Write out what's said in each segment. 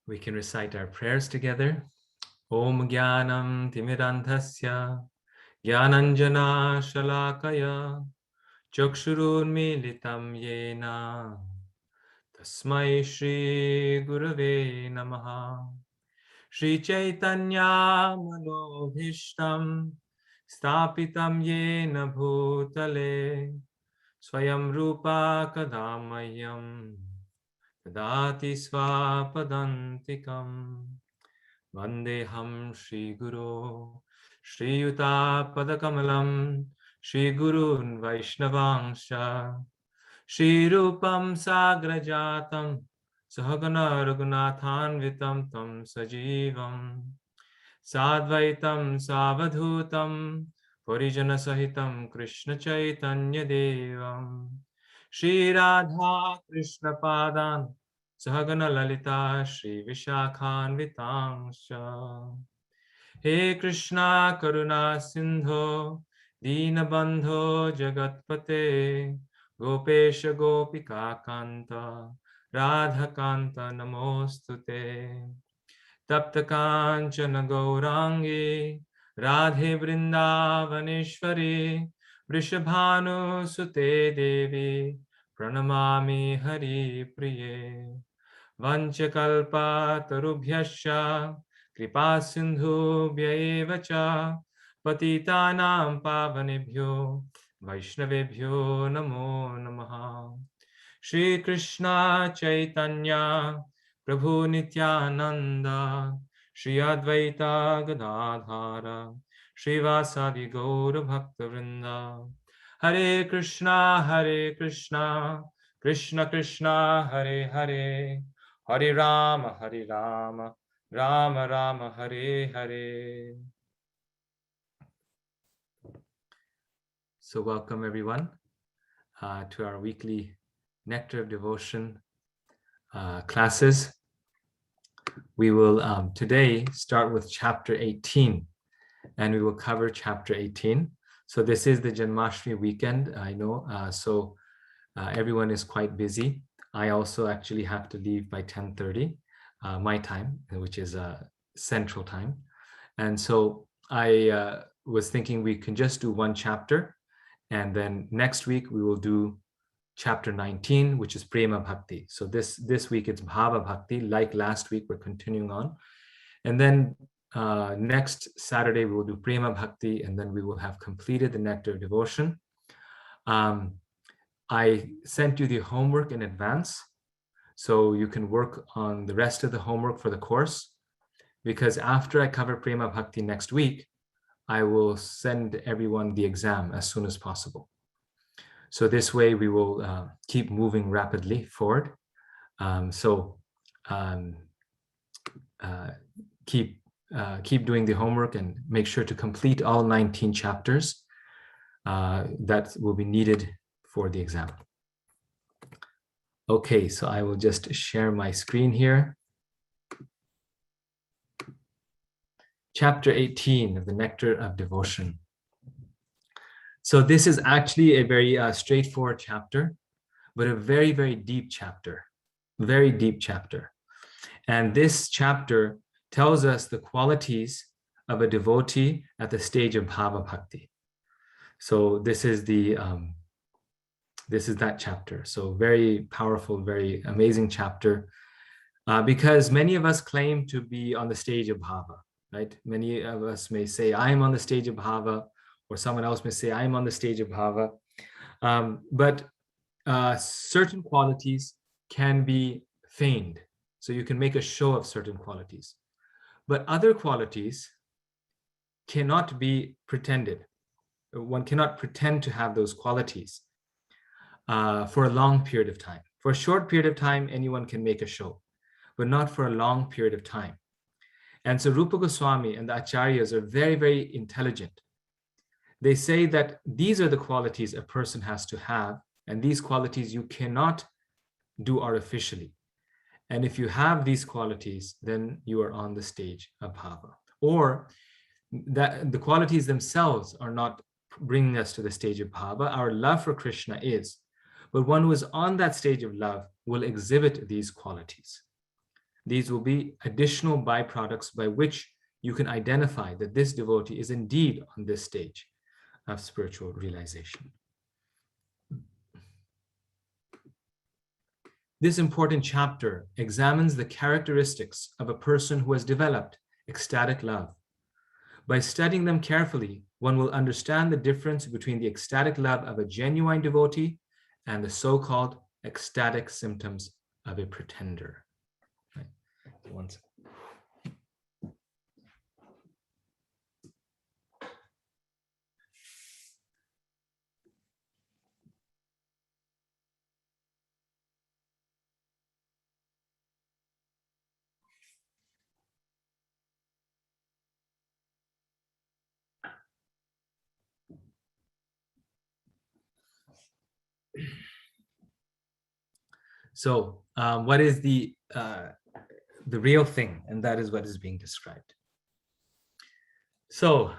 We can recite our prayers together. Om Gyanam Timirantasya Gyananjana Shalakaya Chakshurunmilitam Yena Tasmai Shri Gurave Namaha Shri Chaitanya Manobhishtam Stapitam Yena Bhutale Swayam Rupa Kadamayam Dadati Swapadantikam Vandeham Shri Guru Shri Yuta Padakamalam Shri Gurun Vaishnavangsha Shri Rupam Sagrajatam Sahagana Raghunathan Vitam Tam Sajivam Sadvaitam Savadhutam Parijana Sahitam Krishna Chaitanya Devam Shri Radha Krishna Padan Sahagana Lalita Shri Vishakhan Vitangsha He Krishna Karuna Sindho Dinabandho Jagatpate Gopesha Gopika Kanta Radha Kanta Namostute Tapta Kanchana Gaurangi Radhe Vrindavaneshwari Vrishabhanu Sute Devi Pranamami Hari Priye Vanchakalpa Tarubhyascha Kripa Sindhubhya eva cha Patitanam Pavanebhyo Vaishnavebhyo Namo Namaha Shri Krishna Chaitanya Prabhu Nityananda Shri Advaita Gadadhara Shri Vasadi Gaura Bhakta Vrinda Hare Krishna Krishna Krishna Hare Hare Hare Rama Rama Rama Hare Hare. So welcome everyone to our weekly Nectar of Devotion classes. We will today start with chapter 18 and we will cover chapter 18. So this is the Janmashtami weekend, I know, so everyone is quite busy. I also actually have to leave by 10:30 my time, which is Central Time. And so I was thinking we can just do one chapter, and then next week we will do chapter 19, which is Prema Bhakti. So this week it's Bhava Bhakti. Like last week, we're continuing on. And then next Saturday, we will do Prema Bhakti, and then we will have completed the Nectar of Devotion. I sent you the homework in advance, so you can work on the rest of the homework for the course, because after I cover Prema Bhakti next week, I will send everyone the exam as soon as possible. So this way we will keep moving rapidly forward. Keep doing the homework and make sure to complete all 19 chapters that will be needed for the exam. Okay, so I will just share my screen here. Chapter 18 of the Nectar of Devotion. So this is actually a very straightforward chapter, but a very, very deep chapter, very deep chapter. And this chapter tells us the qualities of a devotee at the stage of Bhava Bhakti. So this is that chapter. So very powerful, very amazing chapter, because many of us claim to be on the stage of Bhava, right? Many of us may say, I'm on the stage of Bhava, or someone else may say, I'm on the stage of Bhava. But certain qualities can be feigned. So you can make a show of certain qualities. But other qualities cannot be pretended. One cannot pretend to have those qualities for a long period of time. For a short period of time, anyone can make a show, but not for a long period of time. And so Rupa Goswami and the Acharyas are very, very intelligent. They say that these are the qualities a person has to have, and these qualities you cannot do artificially. And if you have these qualities, then you are on the stage of Bhava. Or that the qualities themselves are not bringing us to the stage of Bhava. Our love for Krishna is. But one who is on that stage of love will exhibit these qualities. These will be additional byproducts by which you can identify that this devotee is indeed on this stage of spiritual realization. This important chapter examines the characteristics of a person who has developed ecstatic love. By studying them carefully, one will understand the difference between the ecstatic love of a genuine devotee and the so-called ecstatic symptoms of a pretender. Right. One second. So, what is the real thing? And that is what is being described. So,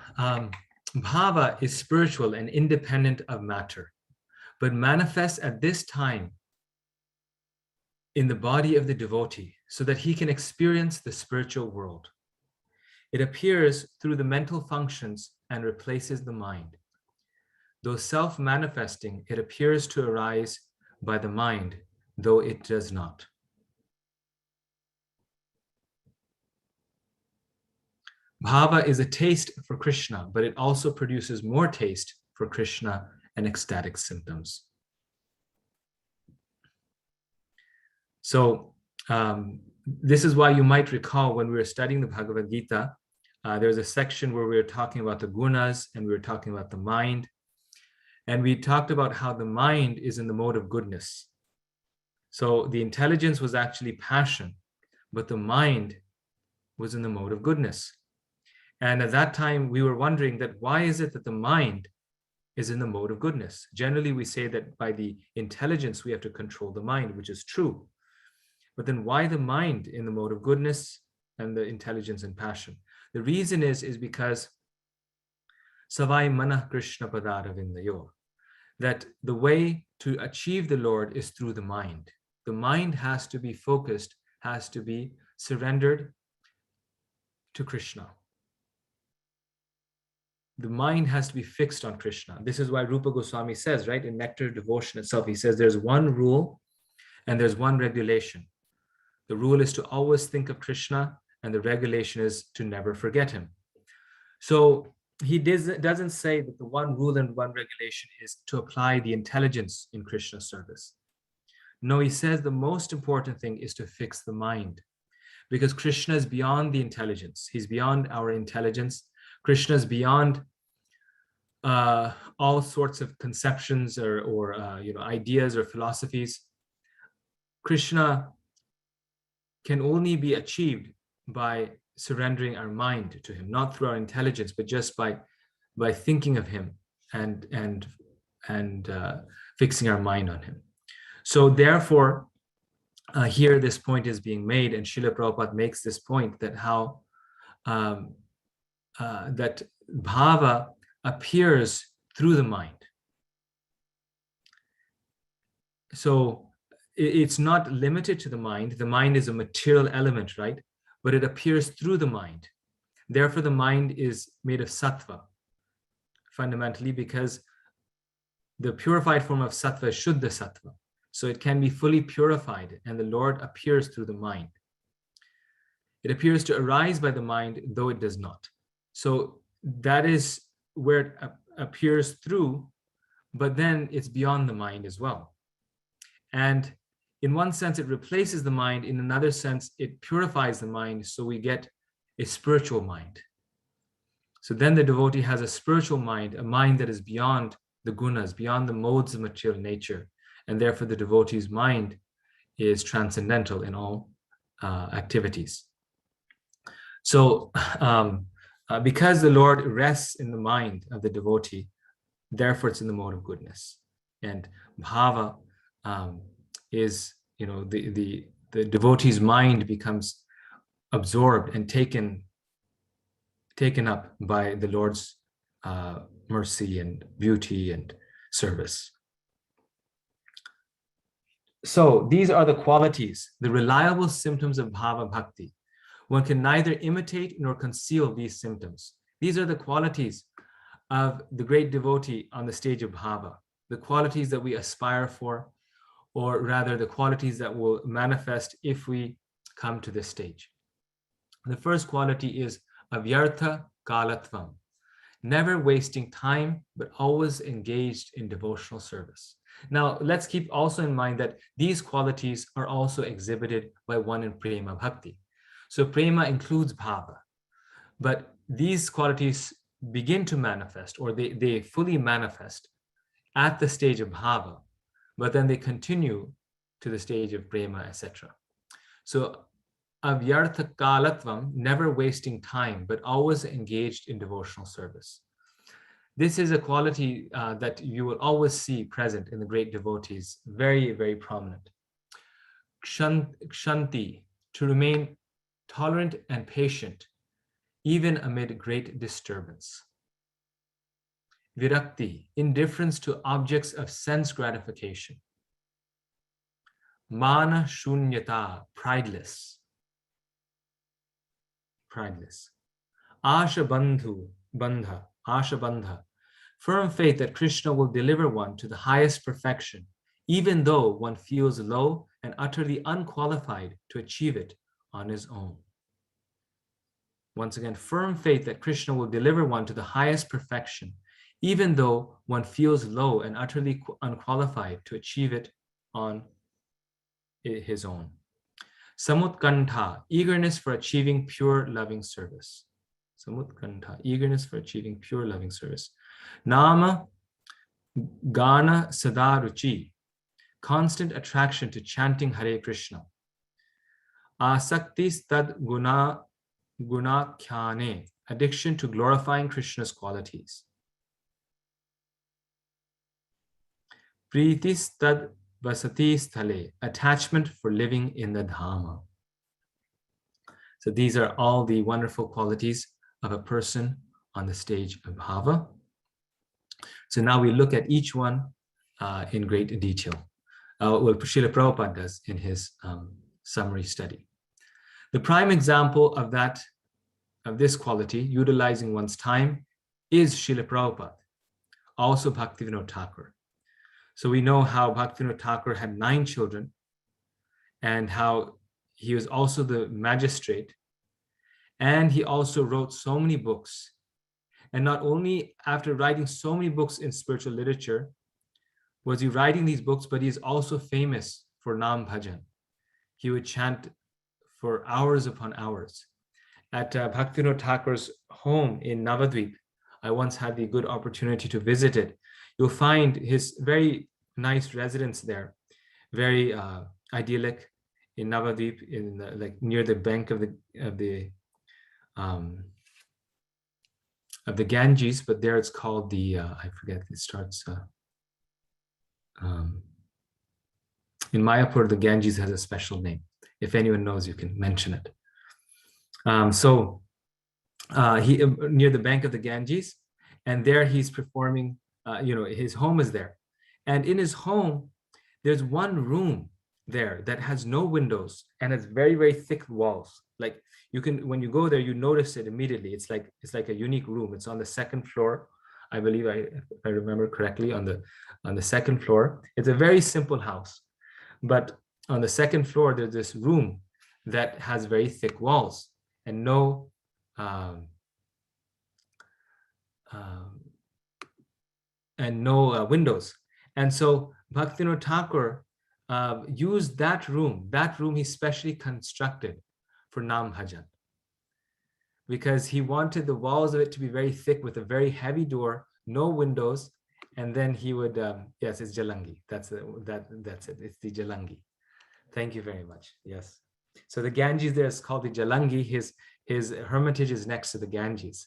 bhava is spiritual and independent of matter, but manifests at this time in the body of the devotee so that he can experience the spiritual world. It appears through the mental functions and replaces the mind. Though self-manifesting, it appears to arise by the mind, though it does not. Bhava is a taste for Krishna, but it also produces more taste for Krishna and ecstatic symptoms. So this is why you might recall when we were studying the Bhagavad Gita, there's a section where we were talking about the gunas and we were talking about the mind. And we talked about how the mind is in the mode of goodness. So the intelligence was actually passion, but the mind was in the mode of goodness. And at that time, we were wondering that why is it that the mind is in the mode of goodness? Generally, we say that by the intelligence, we have to control the mind, which is true. But then why the mind in the mode of goodness and the intelligence and passion? The reason is because Savai Manah Krishna Padaravindayo, that the way to achieve the Lord is through the mind. The mind has to be focused, has to be surrendered to Krishna. The mind has to be fixed on Krishna. This is why Rupa Goswami says, right, in Nectar Devotion itself, he says there's one rule and there's one regulation. The rule is to always think of Krishna, and the regulation is to never forget him. So he doesn't say that the one rule and one regulation is to apply the intelligence in Krishna's service. No, he says the most important thing is to fix the mind, because Krishna is beyond the intelligence. He's beyond our intelligence. Krishna is beyond all sorts of conceptions or ideas or philosophies. Krishna can only be achieved by surrendering our mind to him, not through our intelligence, but just by thinking of him and fixing our mind on him. So therefore, here this point is being made, and Srila Prabhupada makes this point that how that bhava appears through the mind. So it's not limited to the mind. The mind is a material element, right? But it appears through the mind. Therefore, the mind is made of sattva, fundamentally, because the purified form of sattva is Shuddha sattva. So it can be fully purified, and the Lord appears through the mind. It appears to arise by the mind, though it does not. So that is where it appears through, but then it's beyond the mind as well. And in one sense, it replaces the mind. In another sense, it purifies the mind, so we get a spiritual mind. So then the devotee has a spiritual mind, a mind that is beyond the gunas, beyond the modes of material nature. And therefore, the devotee's mind is transcendental in all activities. So because the Lord rests in the mind of the devotee, therefore it's in the mode of goodness. And bhava is, the devotee's mind becomes absorbed and taken up by the Lord's mercy and beauty and service. So these are the qualities, the reliable symptoms of bhava bhakti. One can neither imitate nor conceal these symptoms. These are the qualities of the great devotee on the stage of bhava, the qualities that we aspire for, or rather the qualities that will manifest if we come to this stage. The first quality is avyartha kalatvam, never wasting time, but always engaged in devotional service. Now, let's keep also in mind that these qualities are also exhibited by one in prema bhakti. So prema includes bhava, but these qualities begin to manifest, or they fully manifest at the stage of bhava, but then they continue to the stage of prema, etc. So avyartha kalatvam, never wasting time, but always engaged in devotional service. This is a quality that you will always see present in the great devotees, very, very prominent. Kshanti, to remain tolerant and patient, even amid great disturbance. Virakti, indifference to objects of sense gratification. Mana shunyata, prideless. Asha bandha, firm faith that Krishna will deliver one to the highest perfection, even though one feels low and utterly unqualified to achieve it on his own. Once again, firm faith that Krishna will deliver one to the highest perfection, even though one feels low and utterly unqualified to achieve it on his own. Samutkantha, eagerness for achieving pure loving service. Samutkantha, eagerness for achieving pure loving service. Nama, Gana Sadaruchi, constant attraction to chanting Hare Krishna. Asakti Stad Guna Khyane, addiction to glorifying Krishna's qualities. Priti Stad Vasati Sthale, attachment for living in the Dhamma. So these are all the wonderful qualities of a person on the stage of bhava. So now we look at each one in great detail. What Srila Prabhupada does in his summary study. The prime example of this quality, utilizing one's time, is Srila Prabhupada, also Bhaktivinoda Thakur. So we know how Bhaktivinoda Thakur had 9 children and how he was also the magistrate, and he also wrote so many books. And not only after writing so many books in spiritual literature was he writing these books, but he's also famous for Nam Bhajan. He would chant for hours upon hours. At Bhaktivinoda Thakur's home in Navadvip, I once had the good opportunity to visit it. You'll find his very nice residence there, very idyllic in Navadvip, like near the bank of the Ganges, but there it's called the I forget. It starts in Mayapur. The Ganges has a special name. If anyone knows, you can mention it. He near the bank of the Ganges, and there he's performing. His home is there, and in his home, there's one room there that has no windows and has very, very thick walls. Like you can, when you go there, you notice it immediately. It's like a unique room. It's on the 2nd floor, I believe, if I remember correctly, on the 2nd floor. It's a very simple house, but on the 2nd floor, there's this room that has very thick walls and no windows. And so Bhaktivinoda Thakur used that room he specially constructed for Nam Bhajan, because he wanted the walls of it to be very thick with a very heavy door, no windows, and then he would, yes, it's Jalangi. That's it. It's the Jalangi. Thank you very much. Yes. So the Ganges there is called the Jalangi. His hermitage is next to the Ganges,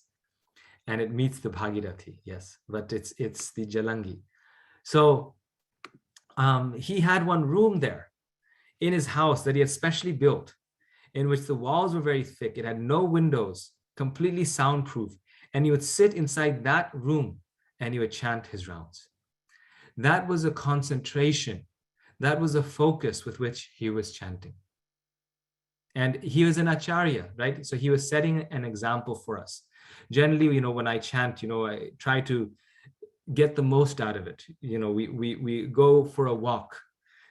and it meets the Bhagirathi. Yes, but it's the Jalangi. So he had one room there in his house that he had specially built, in which the walls were very thick. It had no windows, completely soundproof. And he would sit inside that room and he would chant his rounds. That was a concentration That was the focus with which he was chanting. And he was an acharya, right? So he was setting an example for us. Generally, when I chant, I try to get the most out of it. We go for a walk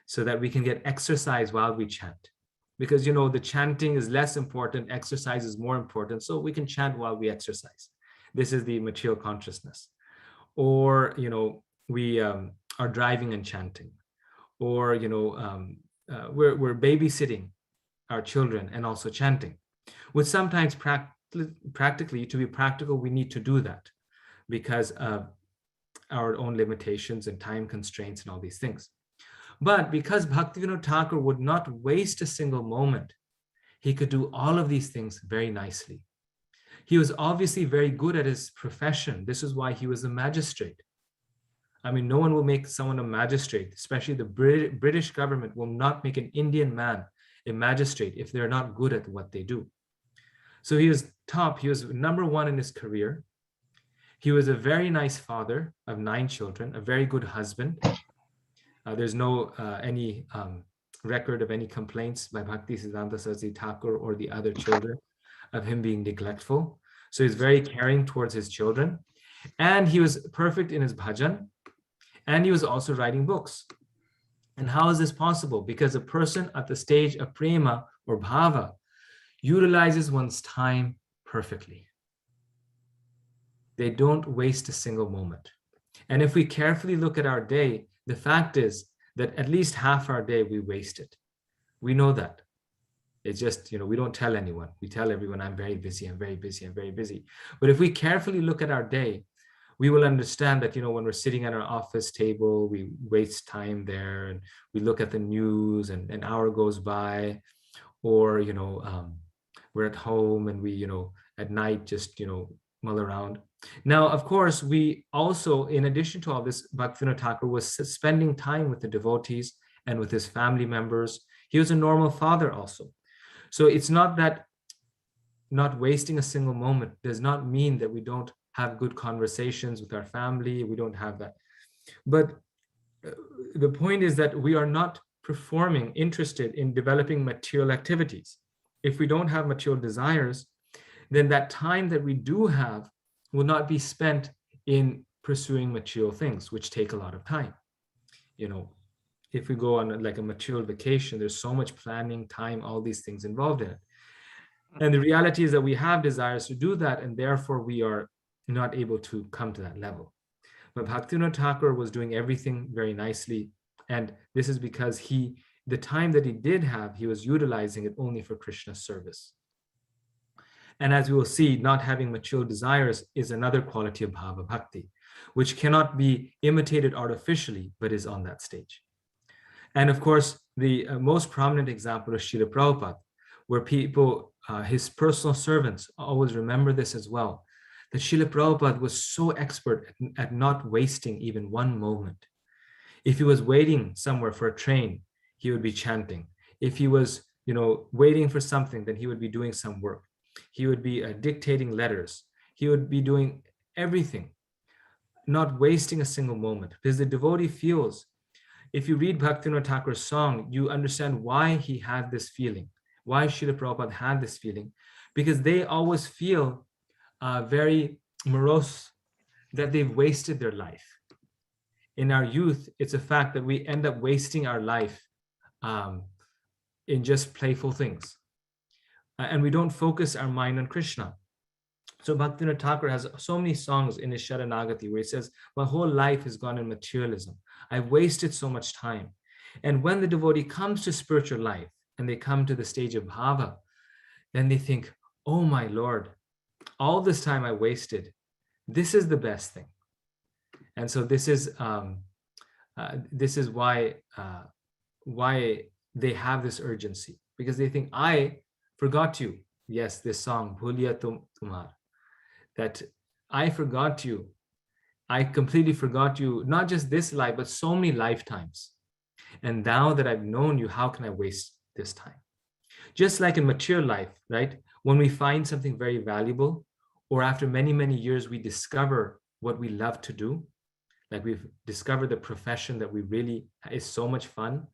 so that we can get exercise while we chant. Because, the chanting is less important, exercise is more important. So we can chant while we exercise. This is the material consciousness. Or, we are driving and chanting. Or, we're babysitting our children and also chanting. Which sometimes practically, to be practical, we need to do that because of our own limitations and time constraints and all these things. But because Bhaktivinoda Thakur would not waste a single moment, he could do all of these things very nicely. He was obviously very good at his profession. This is why he was a magistrate. I mean, no one will make someone a magistrate, especially the British government will not make an Indian man a magistrate if they're not good at what they do. So he was top, he was number one in his career. He was a very nice father of 9 children, a very good husband. There's no any record of any complaints by Bhaktisiddhanta Saraswati Thakur or the other children of him being neglectful. So he's very caring towards his children. And he was perfect in his bhajan. And he was also writing books. And how is this possible? Because a person at the stage of prema or bhava utilizes one's time perfectly. They don't waste a single moment. And if we carefully look at our day, the fact is that at least half our day we waste it. We know that. It's just, we don't tell anyone. We tell everyone, I'm very busy, I'm very busy, I'm very busy. But if we carefully look at our day, we will understand that, when we're sitting at our office table, we waste time there and we look at the news and an hour goes by, or, we're at home and we, at night just, mull around. Now, of course, we also, in addition to all this, Bhaktivinoda Thakur was spending time with the devotees and with his family members. He was a normal father also. So it's not that not wasting a single moment does not mean that we don't have good conversations with our family. We don't have that. But the point is that we are not interested in developing material activities. If we don't have material desires, then that time that we do have will not be spent in pursuing material things, which take a lot of time. If we go on like a material vacation, there's so much planning, time, all these things involved in it. And the reality is that we have desires to do that, and therefore we are not able to come to that level. But Bhaktivinoda Thakur was doing everything very nicely. And this is because the time that he did have, he was utilizing it only for Krishna's service. And as we will see, not having material desires is another quality of bhava bhakti, which cannot be imitated artificially, but is on that stage. And of course, the most prominent example is Srila Prabhupada, where people, his personal servants, always remember this as well, that Srila Prabhupada was so expert at not wasting even one moment. If he was waiting somewhere for a train, he would be chanting. If he was, waiting for something, then he would be doing some work. He would be dictating letters. He would be doing everything, not wasting a single moment. Because the devotee feels, if you read Bhaktivinoda Thakur's song, you understand why he had this feeling, why Srila Prabhupada had this feeling, because they always feel very morose that they've wasted their life. In our youth, it's a fact that we end up wasting our life in just playful things. And we don't focus our mind on Krishna. So Bhaktivinoda Thakur has so many songs in his Sharanagati where he says, my whole life has gone in materialism. I've wasted so much time. And when the devotee comes to spiritual life and they come to the stage of bhava, then they think, oh my Lord, all this time I wasted, this is the best thing. And so this is why they have this urgency, because they think, I forgot you. Yes, this song, Bhuliya Tumhar, that I forgot you. I completely forgot you, not just this life, but so many lifetimes. And now that I've known you, how can I waste this time? Just like in material life, right? When we find something very valuable, or after many, many years, we discover what we love to do, like we've discovered the profession that we really is so much fun.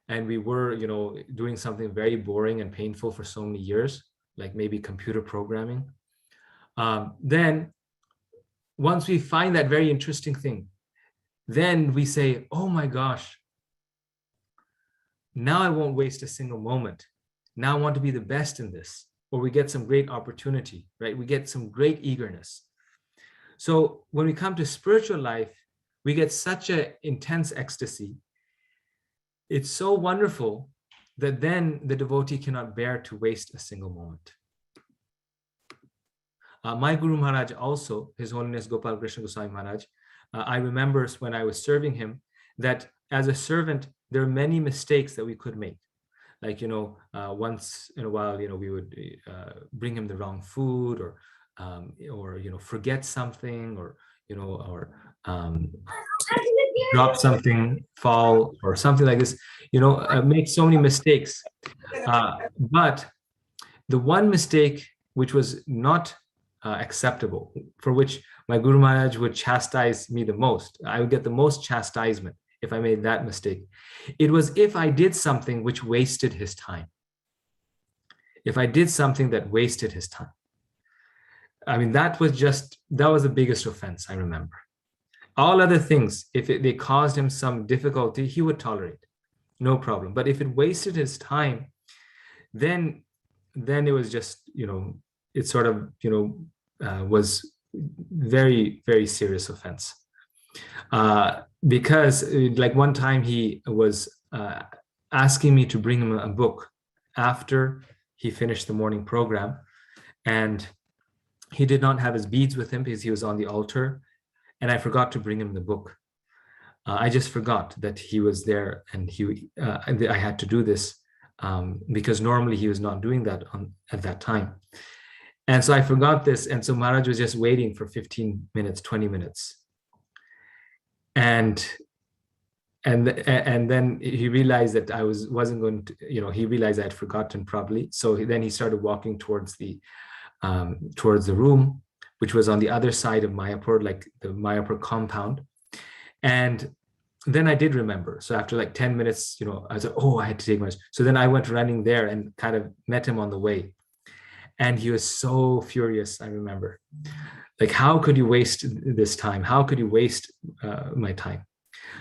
and we were, doing something very boring and painful for so many years, like maybe computer programming, then once we find that very interesting thing, then we say, oh my gosh, now I won't waste a single moment. Now I want to be the best in this. Or we get some great opportunity, right? We get some great eagerness. So when we come to spiritual life, we get such an intense ecstasy. It's so wonderful that then the devotee cannot bear to waste a single moment. My Guru Maharaj also, His Holiness Gopal Krishna Goswami Maharaj, I remember when I was serving him that as a servant, there are many mistakes that we could make. Like, once in a while, we would bring him the wrong food, or forget something, or, drop something, fall, or something like this, make so many mistakes. But the one mistake which was not acceptable, for which my Guru Maharaj would chastise me the most, I would get the most chastisement if I made that mistake. It was if I did something which wasted his time. If I did something that wasted his time. I mean, that was the biggest offense, I remember. All other things, if they caused him some difficulty, he would tolerate, no problem. But if it wasted his time, then it was just, it sort of, was very, very serious offense. Because like one time he was asking me to bring him a book after he finished the morning program, and he did not have his beads with him because he was on the altar, and I forgot to bring him the book. I just forgot that he was there, and I had to do this because normally he was not doing that at that time. And so I forgot this, and so Maharaj was just waiting for 15 minutes, 20 minutes. And then he realized that I wasn't going to, he realized I had forgotten probably. So then he started walking towards the room, which was on the other side of Mayapur, like the Mayapur compound. And then I did remember. So after like 10 minutes, I was like, oh, I had to take my. So then I went running there and kind of met him on the way. And he was so furious, I remember. Like, how could you waste this time? How could you waste my time?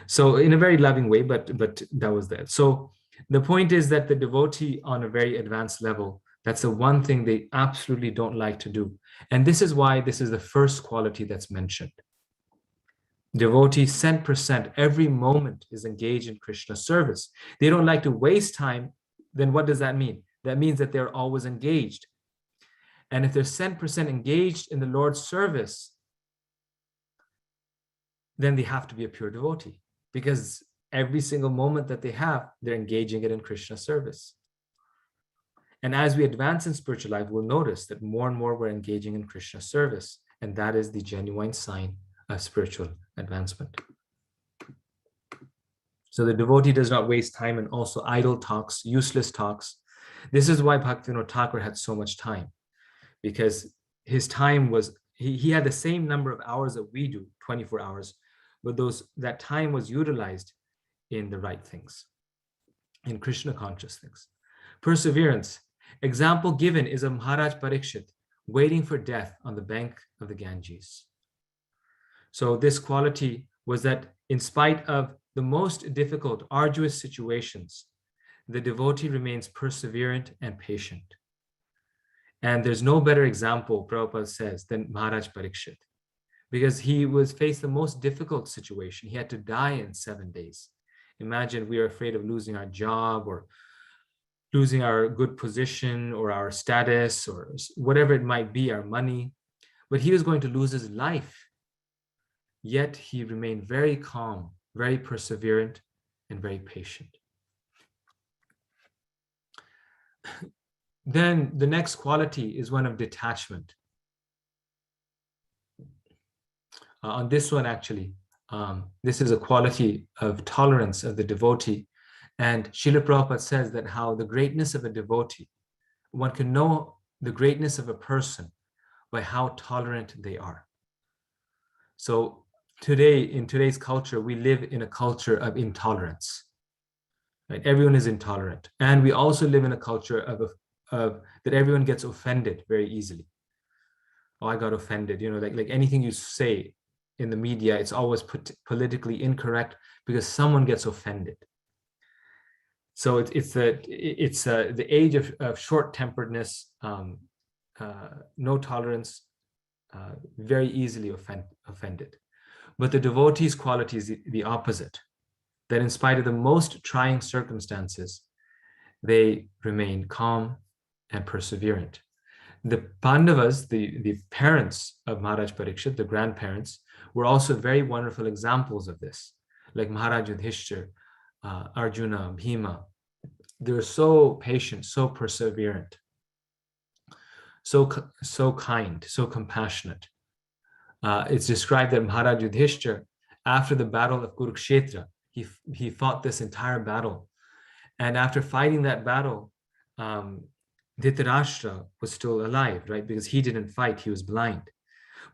So in a very loving way, but that was that. So the point is that the devotee on a very advanced level, that's the one thing they absolutely don't like to do. And this is why this is the first quality that's mentioned. Devotee 100%, every moment is engaged in Krishna service. They don't like to waste time. Then what does that mean? That means that they're always engaged. And if they're 100% engaged in the Lord's service, then they have to be a pure devotee, because every single moment that they have, they're engaging it in Krishna service. And as we advance in spiritual life, we'll notice that more and more we're engaging in Krishna service. And that is the genuine sign of spiritual advancement. So the devotee does not waste time in also idle talks, useless talks. This is why Bhaktivinoda Thakur had so much time, because his time was, he had the same number of hours that we do, 24 hours, but that time was utilized in the right things, in Krishna conscious things. Perseverance. Example given is of Maharaj Parikshit waiting for death on the bank of the Ganges. So this quality was that in spite of the most difficult, arduous situations, the devotee remains perseverant and patient. And there's no better example, Prabhupada says, than Maharaj Parikshit, because he faced the most difficult situation. He had to die in 7 days. Imagine we are afraid of losing our job, or losing our good position, or our status, or whatever it might be, our money. But he was going to lose his life. Yet he remained very calm, very perseverant, and very patient. Then the next quality is one of detachment. On this one, actually, this is a quality of tolerance of the devotee. And Srila Prabhupada says that how the greatness of a devotee, one can know the greatness of a person by how tolerant they are. So today, in today's culture, we live in a culture of intolerance. right? Everyone is intolerant. And we also live in a culture of that everyone gets offended very easily. Oh, I got offended. Like anything you say in the media, it's always politically incorrect because someone gets offended. So it's the age of short-temperedness, no tolerance, very easily offended. But the devotee's quality is the opposite, that in spite of the most trying circumstances, they remain calm and perseverant. The Pandavas, the parents of Maharaj Parikshit, the grandparents, were also very wonderful examples of this, like Maharaj Yudhishthir, Arjuna, Bhima. They were so patient, so perseverant, so kind, so compassionate. It's described that Maharaj Yudhishthir, after the battle of Kurukshetra, he fought this entire battle. And after fighting that battle, Dhritarashtra was still alive, right? Because he didn't fight, he was blind.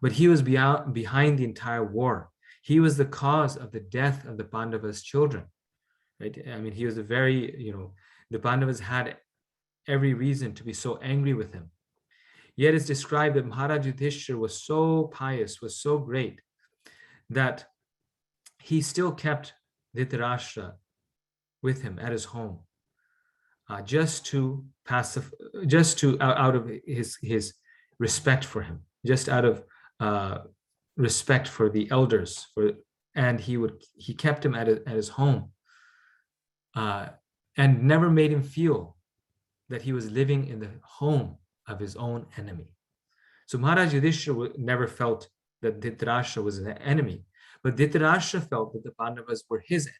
But he was behind the entire war. He was the cause of the death of the Pandavas' children, right? I mean, he was the Pandavas had every reason to be so angry with him. Yet it's described that Maharaj Yudhishthir was so pious, was so great, that he still kept Dhritarashtra with him at his home, just out of his respect for him, just out of respect for the elders, and he kept him at his home, and never made him feel that he was living in the home of his own enemy. So Maharaj Yudhishthira never felt that Dhritarashtra was an enemy, but Dhritarashtra felt that the Pandavas were his enemy.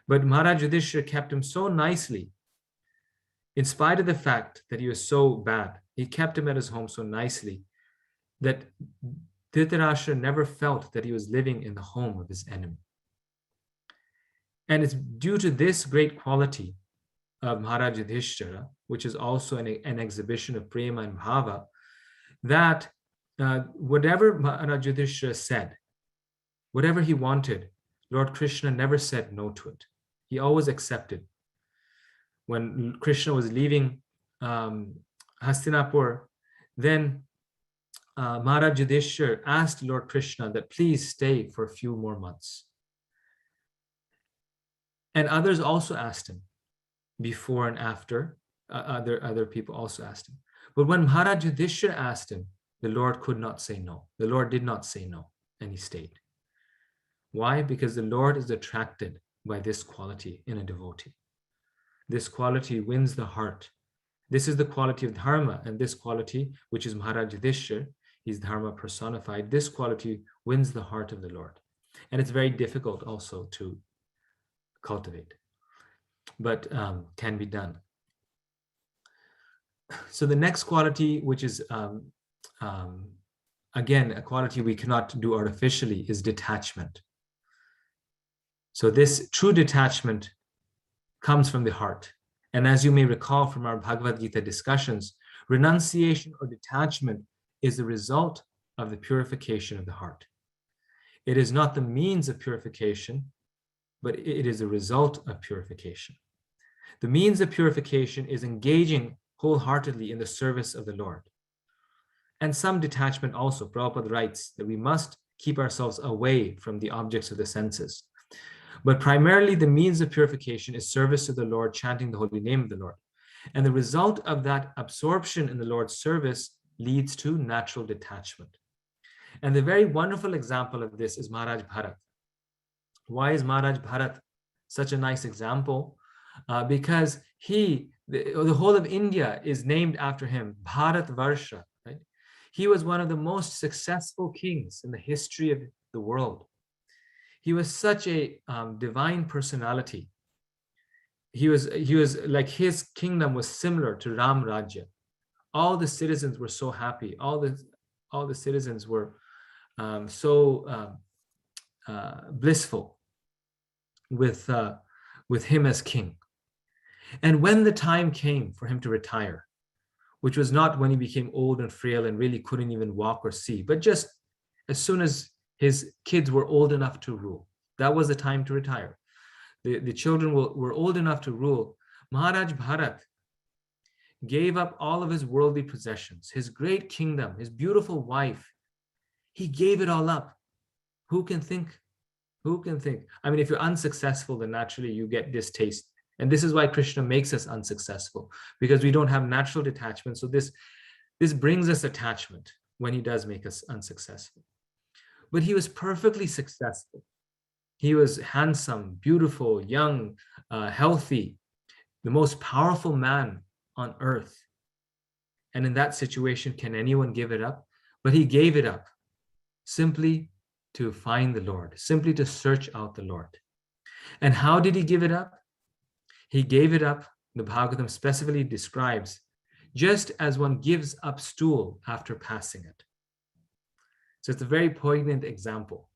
But Maharaj Yudhishthira kept him so nicely, in spite of the fact that he was so bad. He kept him at his home so nicely that Dhritarashtra never felt that he was living in the home of his enemy. And it's due to this great quality of Maharaj Yudhishthira, which is also an exhibition of prema and bhava, that whatever Maharaj Yudhishthira said, whatever he wanted, Lord Krishna never said no to it. He always accepted. When Krishna was leaving Hastinapur, then Maharaj Yudhishthira asked Lord Krishna that please stay for a few more months. And others also asked him, before and after, other people also asked him. But when Maharaj Yudhishthira asked him, the Lord could not say no. The Lord did not say no, and he stayed. Why? Because the Lord is attracted by this quality in a devotee. This quality wins the heart. This is the quality of dharma, and this quality, which is Maharaj Yudhishthira, he's dharma personified, this quality wins the heart of the Lord. And it's very difficult also to cultivate, but can be done. So the next quality, which is again a quality we cannot do artificially, is detachment. So this true detachment comes from the heart. And as you may recall from our Bhagavad Gita discussions, renunciation or detachment is the result of the purification of the heart. It is not the means of purification, but it is the result of purification. The means of purification is engaging wholeheartedly in the service of the Lord. And some detachment also. Prabhupada writes that we must keep ourselves away from the objects of the senses. But primarily the means of purification is service to the Lord, chanting the holy name of the Lord. And the result of that absorption in the Lord's service leads to natural detachment. And the very wonderful example of this is Maharaj Bharat. Why is Maharaj Bharat such a nice example? Because the whole of India is named after him, Bharat Varsha. Right? He was one of the most successful kings in the history of the world. He was such a divine personality. He was like, his kingdom was similar to Ram Rajya. All the citizens were so happy. All the citizens were so blissful with him as king. And when the time came for him to retire, which was not when he became old and frail and really couldn't even walk or see, but just as soon as his kids were old enough to rule, that was the time to retire. the children were old enough to rule, Maharaj Bharat gave up all of his worldly possessions, his great kingdom, his beautiful wife. He gave it all up. Who can think? Who can think? I mean, if you're unsuccessful, then naturally you get distaste. And this is why Krishna makes us unsuccessful, because we don't have natural detachment. So this brings us attachment when he does make us unsuccessful. But he was perfectly successful. He was handsome, beautiful, young, healthy, the most powerful man on earth. And in that situation, can anyone give it up? But he gave it up simply to find the Lord, simply to search out the Lord. And how did he give it up? He gave it up, the Bhagavatam specifically describes, just as one gives up stool after passing it. So it's a very poignant example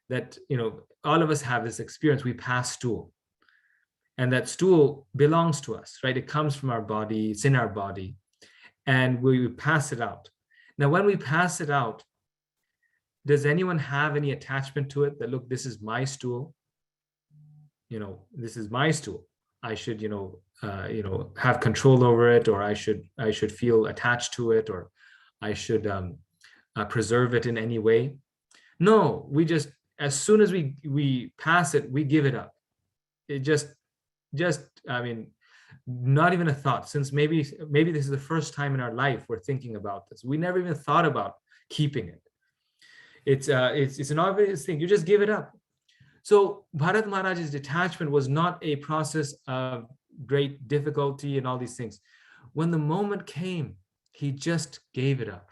that, all of us have this experience. We pass stool, and that stool belongs to us, right? It comes from our body, it's in our body, and we pass it out. Now, when we pass it out, does anyone have any attachment to it that, look, this is my stool? This is my stool. I should, have control over it, or I should feel attached to it, or I should preserve it in any way. No, we just, as soon as we pass it, we give it up. It just, I mean, not even a thought. Since maybe this is the first time in our life we're thinking about this. We never even thought about keeping it. It's an obvious thing. You just give it up. So Bharat Maharaj's detachment was not a process of great difficulty and all these things. When the moment came, he just gave it up.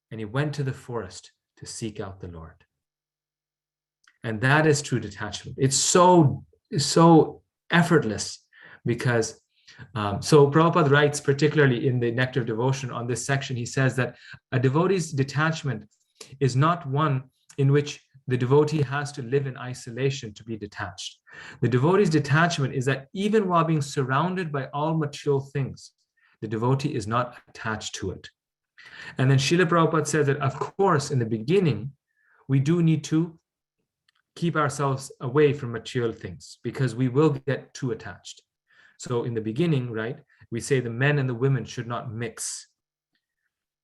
And he went to the forest to seek out the Lord. And that is true detachment. It's so effortless, because so Prabhupada writes, particularly in the Nectar of Devotion on this section, he says that a devotee's detachment is not one in which the devotee has to live in isolation to be detached. The devotee's detachment is that even while being surrounded by all material things, the devotee is not attached to it. And then Srila Prabhupada says that, of course, in the beginning, we do need to keep ourselves away from material things, because we will get too attached. So in the beginning, right, we say the men and the women should not mix.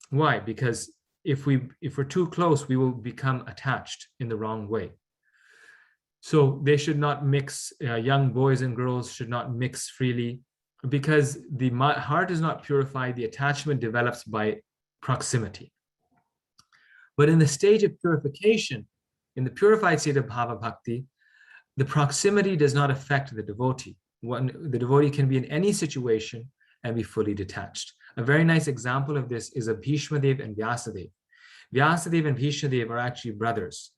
Why? Because if we're too close, we will become attached in the wrong way. So they should not mix. Young boys and girls should not mix freely, because the heart is not purified. The attachment develops by proximity. But in the stage of purification, in the purified state of bhava bhakti, the proximity does not affect the devotee. The devotee can be in any situation and be fully detached. A very nice example of this is of Bhishmadev and Vyasadeva. Vyasadeva and Bhishmadev are actually brothers.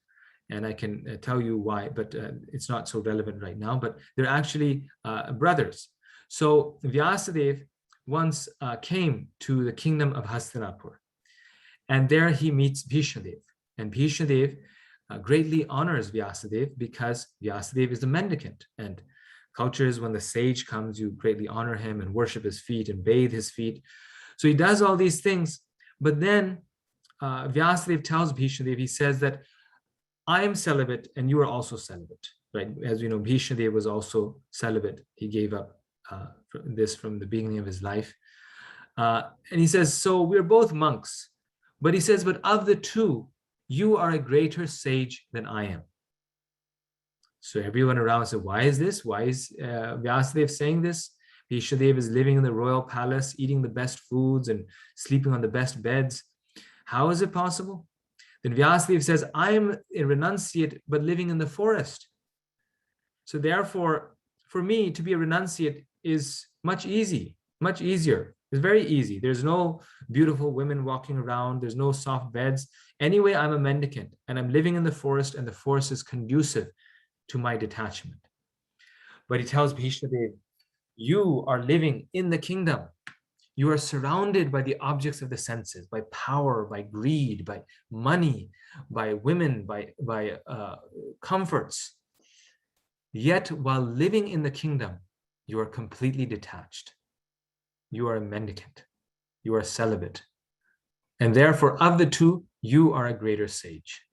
And I can tell you why, but it's not so relevant right now, but they're actually brothers. So Vyasadeva once came to the kingdom of Hastinapur, and there he meets Bhishmadev. And Bhishmadev greatly honors Vyasadeva, because Vyasadeva is the mendicant. And culture is when the sage comes, you greatly honor him and worship his feet and bathe his feet. So he does all these things. But then Vyasadeva tells Bhishmadev, he says that I am celibate and you are also celibate, right? As we know, Bhishmadev was also celibate. He gave up this from the beginning of his life. And he says, so we're both monks. But he says, but of the two, you are a greater sage than I am. So everyone around said, why is this? Why is Vyasadeva saying this? Vishadeva is living in the royal palace, eating the best foods and sleeping on the best beds. How is it possible? Then Vyasadeva says, I am a renunciate, but living in the forest. So therefore, for me to be a renunciate is much easier. It's very easy. There's no beautiful women walking around. There's no soft beds. Anyway, I'm a mendicant and I'm living in the forest, and the forest is conducive to my detachment. But he tells Bhishmadev, you are living in the kingdom. You are surrounded by the objects of the senses, by power, by greed, by money, by women, by comforts. Yet while living in the kingdom, you are completely detached. You are a mendicant. You are celibate. And therefore, of the two, you are a greater sage.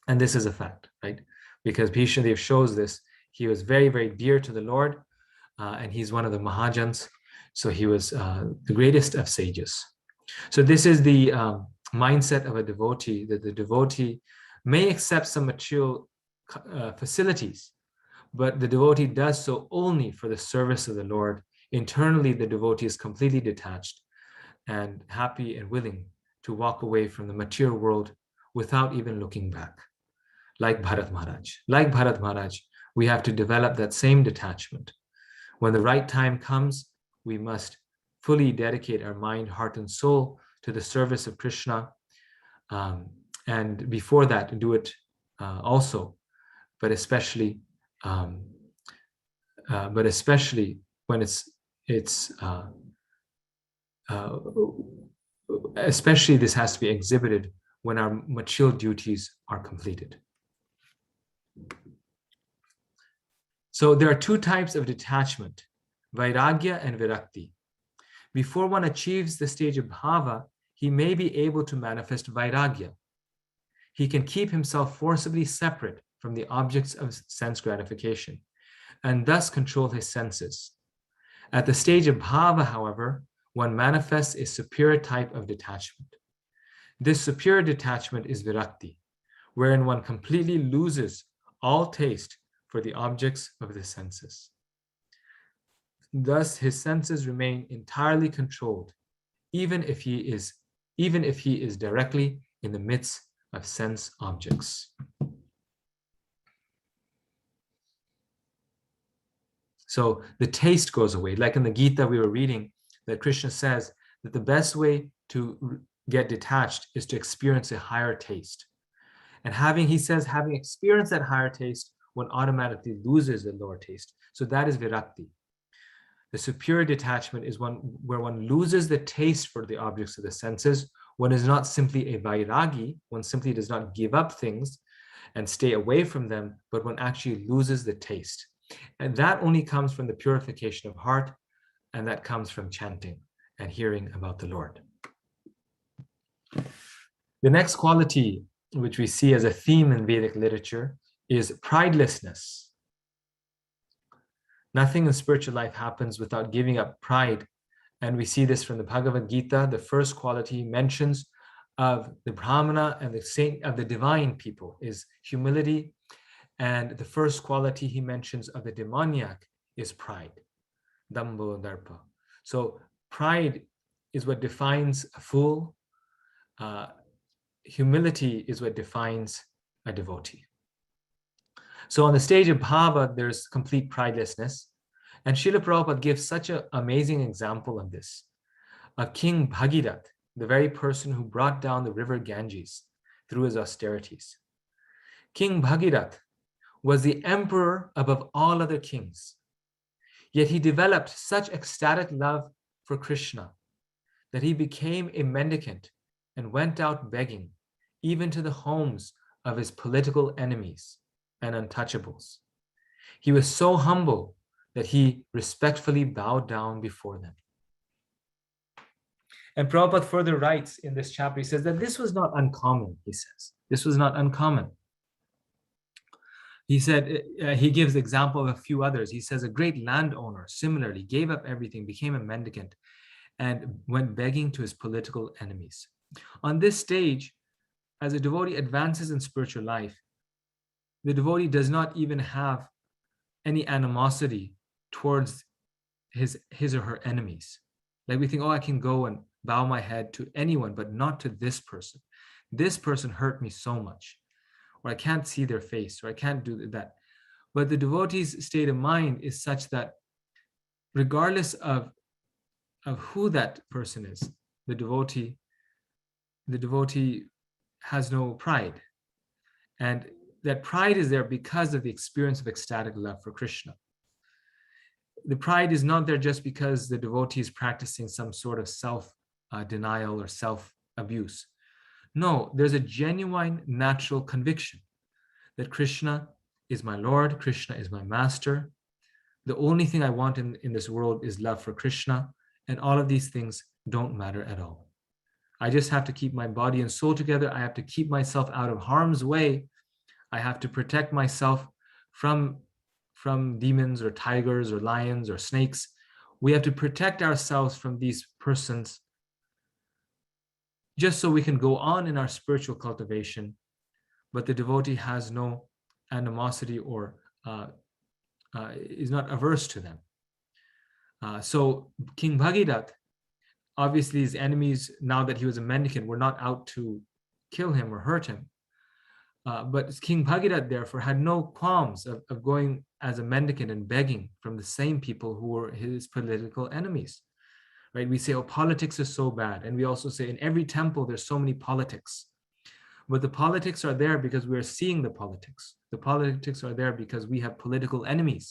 And this is a fact, right? because Bhishmadev shows this. He was very, very dear to the Lord, and he's one of the Mahajans. So he was the greatest of sages. So this is the mindset of a devotee, that the devotee may accept some material facilities, but the devotee does so only for the service of the Lord. Internally, the devotee is completely detached and happy and willing to walk away from the material world without even looking back. Like Bharat Maharaj, we have to develop that same detachment. When the right time comes, we must fully dedicate our mind, heart, and soul to the service of Krishna. And before that, do it also, but especially when especially this has to be exhibited when our material duties are completed. So there are two types of detachment, vairagya and virakti. Before one achieves the stage of bhava, he may be able to manifest vairagya. He can keep himself forcibly separate from the objects of sense gratification and thus control his senses. At the stage of bhava, however, one manifests a superior type of detachment. This superior detachment is virakti, wherein one completely loses all taste for the objects of the senses. Thus, his senses remain entirely controlled, even if he is directly in the midst of sense objects. So the taste goes away. Like in the Gita we were reading, that Krishna says that the best way to get detached is to experience a higher taste. And having experienced that higher taste, one automatically loses the lower taste. So that is virakti. The superior detachment is one where one loses the taste for the objects of the senses. One is not simply a vairagi, one simply does not give up things and stay away from them, but one actually loses the taste. And that only comes from the purification of heart, and that comes from chanting and hearing about the Lord. The next quality, which we see as a theme in Vedic literature, is pridelessness. Nothing in spiritual life happens without giving up pride. And we see this from the Bhagavad Gita. The first quality mentions of the Brahmana and the saint of the divine people is humility. And the first quality he mentions of the demoniac is pride, dambo darpa. So pride is what defines a fool. Humility is what defines a devotee. So on the stage of bhava, there's complete pridelessness. And Srila Prabhupada gives such an amazing example of this. Of King Bhagirath, the very person who brought down the river Ganges through his austerities. King Bhagirath was the emperor above all other kings. Yet he developed such ecstatic love for Krishna that he became a mendicant and went out begging, even to the homes of his political enemies and untouchables. He was so humble that he respectfully bowed down before them. And Prabhupada further writes in this chapter, he says that this was not uncommon, he says. This was not uncommon. He said, he gives the example of a few others. He says a great landowner similarly gave up everything, became a mendicant, and went begging to his political enemies. On this stage, as a devotee advances in spiritual life, the devotee does not even have any animosity towards his or her enemies. Like we think, oh, I can go and bow my head to anyone, but not to this person. This person hurt me so much, or I can't see their face, or I can't do that. But the devotee's state of mind is such that regardless of who that person is, the devotee has no pride. And that pride is there because of the experience of ecstatic love for Krishna. The pride is not there just because the devotee is practicing some sort of self-denial or self-abuse. No, there's a genuine natural conviction that Krishna is my Lord, Krishna is my master. The only thing I want in this world is love for Krishna, and all of these things don't matter at all. I just have to keep my body and soul together. I have to keep myself out of harm's way. I have to protect myself from demons or tigers or lions or snakes. We have to protect ourselves from these persons just so we can go on in our spiritual cultivation. But the devotee has no animosity or is not averse to them. So King Bhagirat, obviously his enemies, now that he was a mendicant, were not out to kill him or hurt him. But King Bhagirat, therefore, had no qualms of going as a mendicant and begging from the same people who were his political enemies. Right? We say, oh, politics is so bad. And we also say in every temple, there's so many politics. But the politics are there because we're seeing the politics. The politics are there because we have political enemies.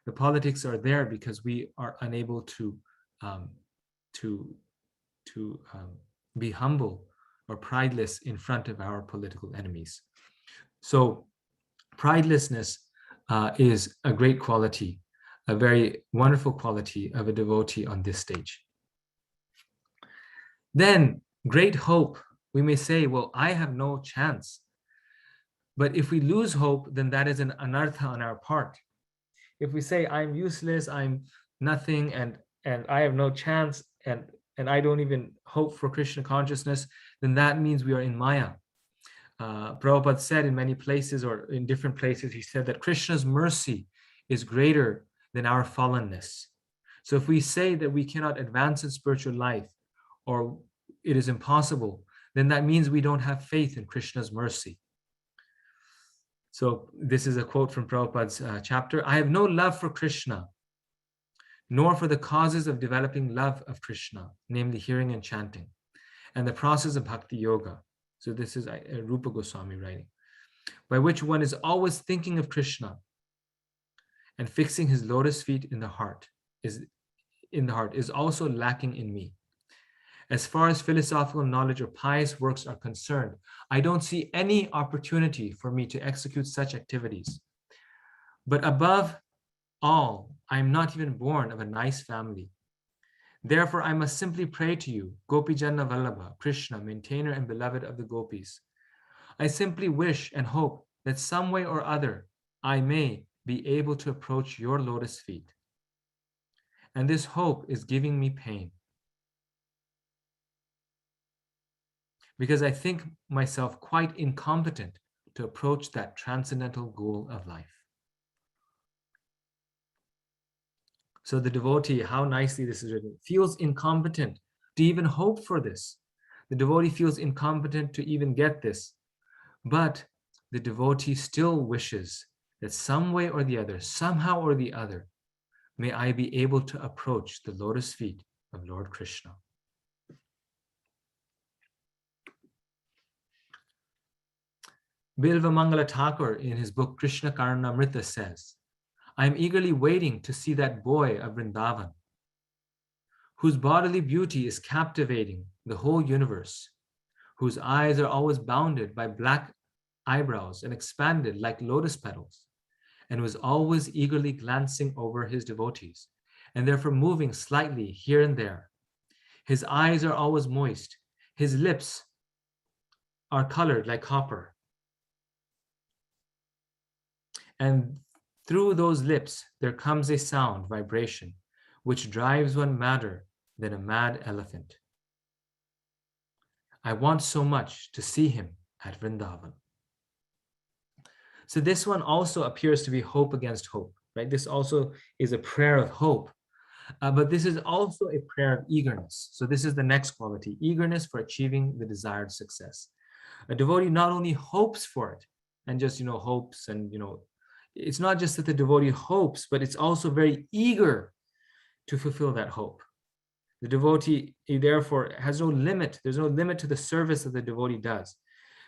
The politics are there because we are unable to be humble or prideless in front of our political enemies. So pridelessness is a great quality, a very wonderful quality of a devotee on this stage. Then great hope. We may say, well, I have no chance. But if we lose hope, then that is an anartha on our part. If we say, I'm useless, I'm nothing, and I have no chance, and I don't even hope for Krishna consciousness, then that means we are in Maya. Prabhupada said in many places, or in different places, he said that Krishna's mercy is greater than our fallenness. So if we say that we cannot advance in spiritual life, or it is impossible, then that means we don't have faith in Krishna's mercy. So this is a quote from Prabhupada's chapter. I have no love for Krishna, nor for the causes of developing love of Krishna, namely hearing and chanting, and the process of bhakti yoga. So this is Rupa Goswami writing, by which one is always thinking of Krishna and fixing his lotus feet in the heart is also lacking in me. As far as philosophical knowledge or pious works are concerned, I don't see any opportunity for me to execute such activities. But above all, I am not even born of a nice family. Therefore, I must simply pray to you, Gopijanna Vallabha, Krishna, maintainer and beloved of the gopis. I simply wish and hope that some way or other I may be able to approach your lotus feet. And this hope is giving me pain, because I think myself quite incompetent to approach that transcendental goal of life. So the devotee, how nicely this is written, feels incompetent to even hope for this. The devotee feels incompetent to even get this. But the devotee still wishes that some way or the other, somehow or the other, may I be able to approach the lotus feet of Lord Krishna. Bilva Mangala Thakur in his book Krishna Karnamrita says, I am eagerly waiting to see that boy of Vrindavan, whose bodily beauty is captivating the whole universe, whose eyes are always bounded by black eyebrows and expanded like lotus petals, and was always eagerly glancing over his devotees, and therefore moving slightly here and there. His eyes are always moist. His lips are colored like copper. And through those lips, there comes a sound, vibration, which drives one madder than a mad elephant. I want so much to see him at Vrindavan. So this one also appears to be hope against hope, right? This also is a prayer of hope, but this is also a prayer of eagerness. So this is the next quality, eagerness for achieving the desired success. A devotee not only hopes for it and just, hopes and, it's not just that the devotee hopes, but it's also very eager to fulfill that hope. The devotee, therefore, has no limit. There's no limit to the service that the devotee does,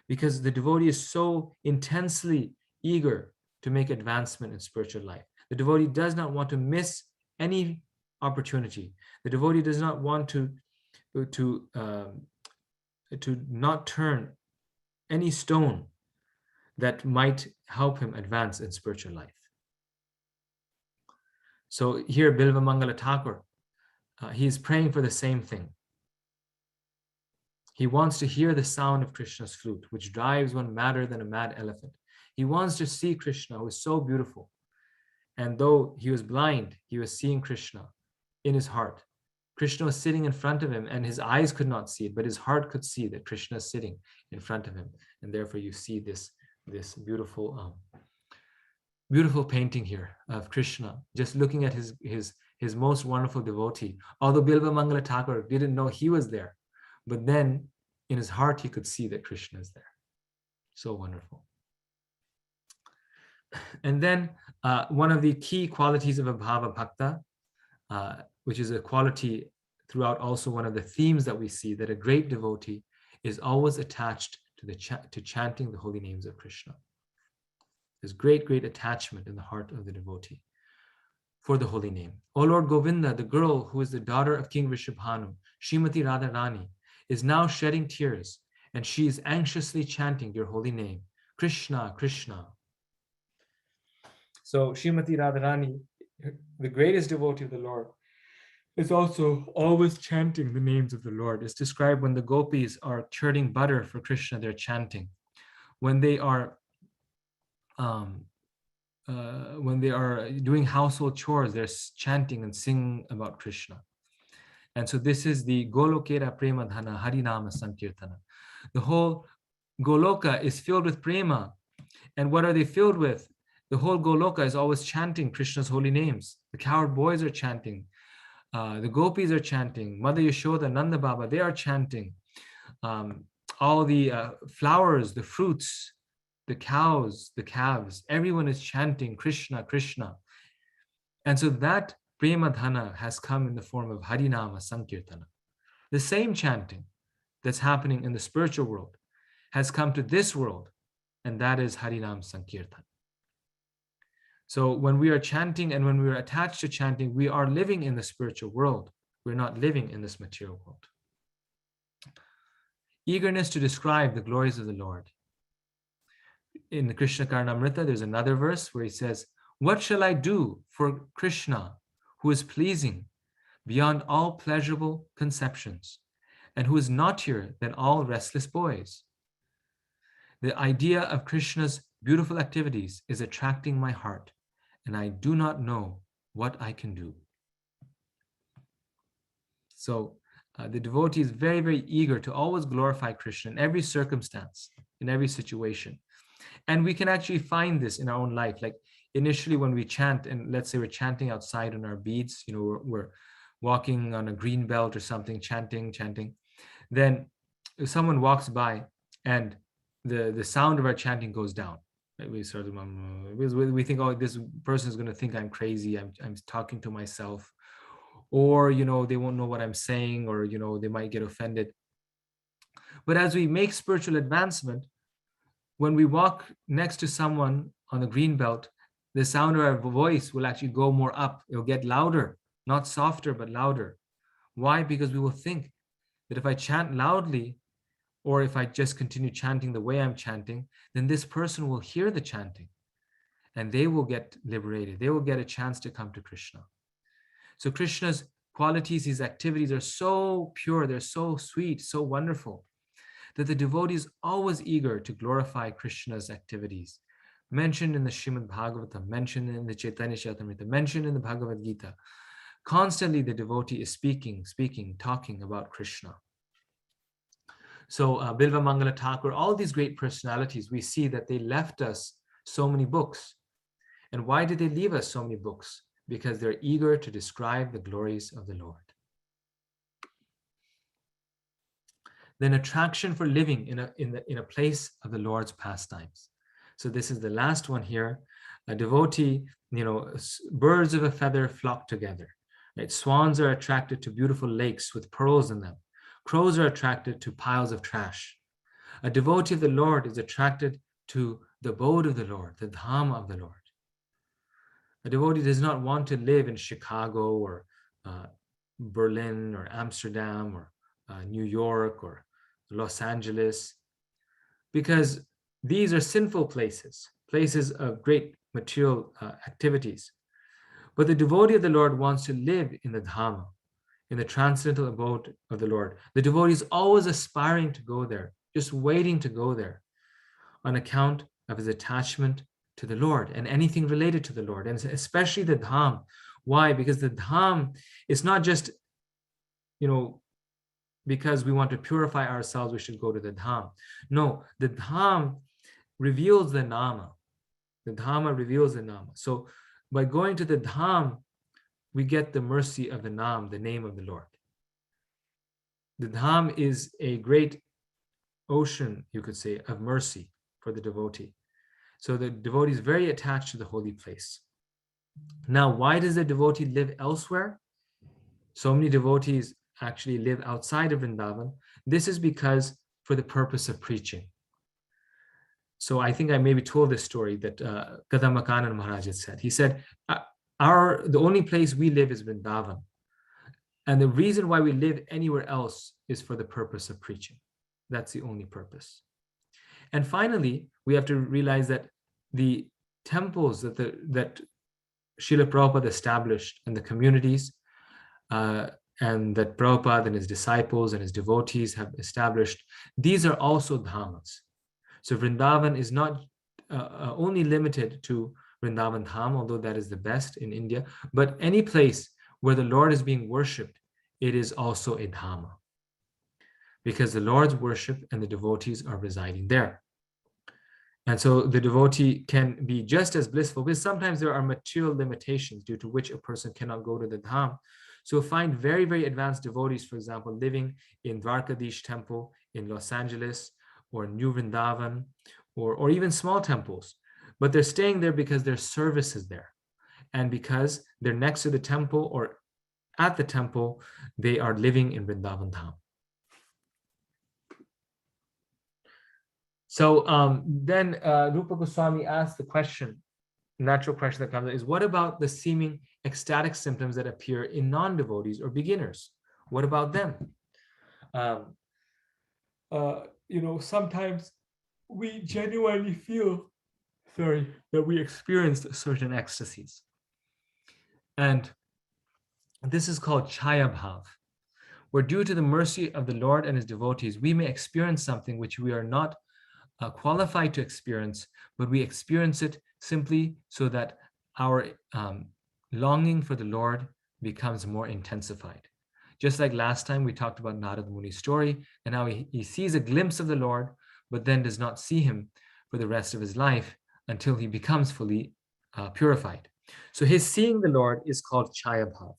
because the devotee is so intensely eager to make advancement in spiritual life. The devotee does not want to miss any opportunity. The devotee does not want to not turn any stone that might help him advance in spiritual life. So here, Bilva Mangala Thakur, he is praying for the same thing. He wants to hear the sound of Krishna's flute, which drives one madder than a mad elephant. He wants to see Krishna, who is so beautiful. And though he was blind, he was seeing Krishna in his heart. Krishna was sitting in front of him, and his eyes could not see it, but his heart could see that Krishna is sitting in front of him. And therefore, you see this beautiful, beautiful painting here of Krishna, just looking at his most wonderful devotee. Although Bilva Mangala Thakur didn't know he was there, but then in his heart he could see that Krishna is there. So wonderful. And then one of the key qualities of a Bhava Bhakta, which is a quality throughout also one of the themes that we see, that a great devotee is always attached to chanting the holy names of Krishna. There's great attachment in the heart of the devotee for the holy name. O Lord Govinda, the girl who is the daughter of King Rishabhanu, Srimati Radharani, is now shedding tears, and she is anxiously chanting your holy name, Krishna, Krishna. So Srimati Radharani, the greatest devotee of the Lord, is also always chanting the names of the Lord. It's described when the gopis are churning butter for Krishna, they're chanting. When they are doing household chores, they're chanting and singing about Krishna. And so this is the Golokera Prema Dhana Harinama Sankirtana. The whole Goloka is filled with prema. And what are they filled with? The whole Goloka is always chanting Krishna's holy names. The cowherd boys are chanting. The gopis are chanting. Mother Yashoda, Nanda Baba, they are chanting. All the flowers, the fruits, the cows, the calves, everyone is chanting Krishna, Krishna. And so that prema dhana has come in the form of Harinama Sankirtana. The same chanting that's happening in the spiritual world has come to this world, and that is Harinam Sankirtan. So when we are chanting and when we are attached to chanting, we are living in the spiritual world. We're not living in this material world. Eagerness to describe the glories of the Lord. In the Krishna Karnamrita, there's another verse where he says, what shall I do for Krishna, who is pleasing beyond all pleasurable conceptions, and who is naughtier than all restless boys? The idea of Krishna's beautiful activities is attracting my heart, and I do not know what I can do. So the devotee is very eager to always glorify Krishna in every circumstance, in every situation. And we can actually find this in our own life. Like initially when we chant, and let's say we're chanting outside on our beads, we're walking on a green belt or something, chanting. Then if someone walks by and the sound of our chanting goes down, right? We sort of we think, oh, this person is going to think I'm crazy. I'm talking to myself, or they won't know what I'm saying, or they might get offended. But as we make spiritual advancement, when we walk next to someone on the green belt, the sound of our voice will actually go more up. It'll get louder, not softer, but louder. Why? Because we will think that if I chant loudly, or if I just continue chanting the way I'm chanting, then this person will hear the chanting and they will get liberated. They will get a chance to come to Krishna. So Krishna's qualities, his activities are so pure, they're so sweet, so wonderful, that the devotee is always eager to glorify Krishna's activities, mentioned in the Srimad Bhagavatam, mentioned in the Chaitanya Charitamrita, mentioned in the Bhagavad Gita. Constantly the devotee is speaking, talking about Krishna. So Bilva Mangala Thakur, all these great personalities, we see that they left us so many books. And why did they leave us so many books? Because they're eager to describe the glories of the Lord. Then attraction for living in a place of the Lord's pastimes. So this is the last one here. A devotee, birds of a feather flock together. Right? Swans are attracted to beautiful lakes with pearls in them. Crows are attracted to piles of trash. A devotee of the Lord is attracted to the abode of the Lord, the Dham of the Lord. A devotee does not want to live in Chicago or Berlin or Amsterdam or New York or Los Angeles, because these are sinful places of great material activities. But the devotee of the Lord wants to live in the Dhamma, in the transcendental abode of the Lord. The devotee is always aspiring to go there, just waiting to go there, on account of his attachment to the Lord and anything related to the Lord, and especially the dham. Why? Because the dham is not just, because we want to purify ourselves, we should go to the dham. No, the dham reveals the nama. The Dhamma reveals the Nama. So by going to the Dham, we get the mercy of the Nam, the name of the Lord. The Dham is a great ocean, you could say, of mercy for the devotee. So the devotee is very attached to the holy place. Now, why does the devotee live elsewhere? So many devotees actually live outside of Vrindavan. This is because for the purpose of preaching. So I think I maybe told this story that Kadambakanan Maharaj had said. He said, the only place we live is Vrindavan. And the reason why we live anywhere else is for the purpose of preaching. That's the only purpose. And finally, we have to realize that the temples that Srila Prabhupada established and the communities and that Prabhupada and his disciples and his devotees have established, these are also dhammas. So Vrindavan is not only limited to Vrindavan Dham, although that is the best in India, but any place where the Lord is being worshipped, it is also a Dhamma. Because the Lord's worship and the devotees are residing there. And so the devotee can be just as blissful, because sometimes there are material limitations due to which a person cannot go to the Dham. So find very, very advanced devotees, for example, living in Dwarkadish Temple in Los Angeles, or New Vrindavan, or even small temples. But they're staying there because their service is there. And because they're next to the temple or at the temple, they are living in Vrindavan Dham. So then Rupa Goswami asked the question, natural question that comes is, what about the seeming ecstatic symptoms that appear in non-devotees or beginners? What about them? Sometimes we genuinely feel, that we experienced certain ecstasies. And this is called Chaya Bhav, where due to the mercy of the Lord and his devotees, we may experience something which we are not qualified to experience, but we experience it simply so that our longing for the Lord becomes more intensified. Just like last time we talked about Narad Muni's story, and how he sees a glimpse of the Lord, but then does not see him for the rest of his life until he becomes fully purified. So his seeing the Lord is called Chaya Bhav.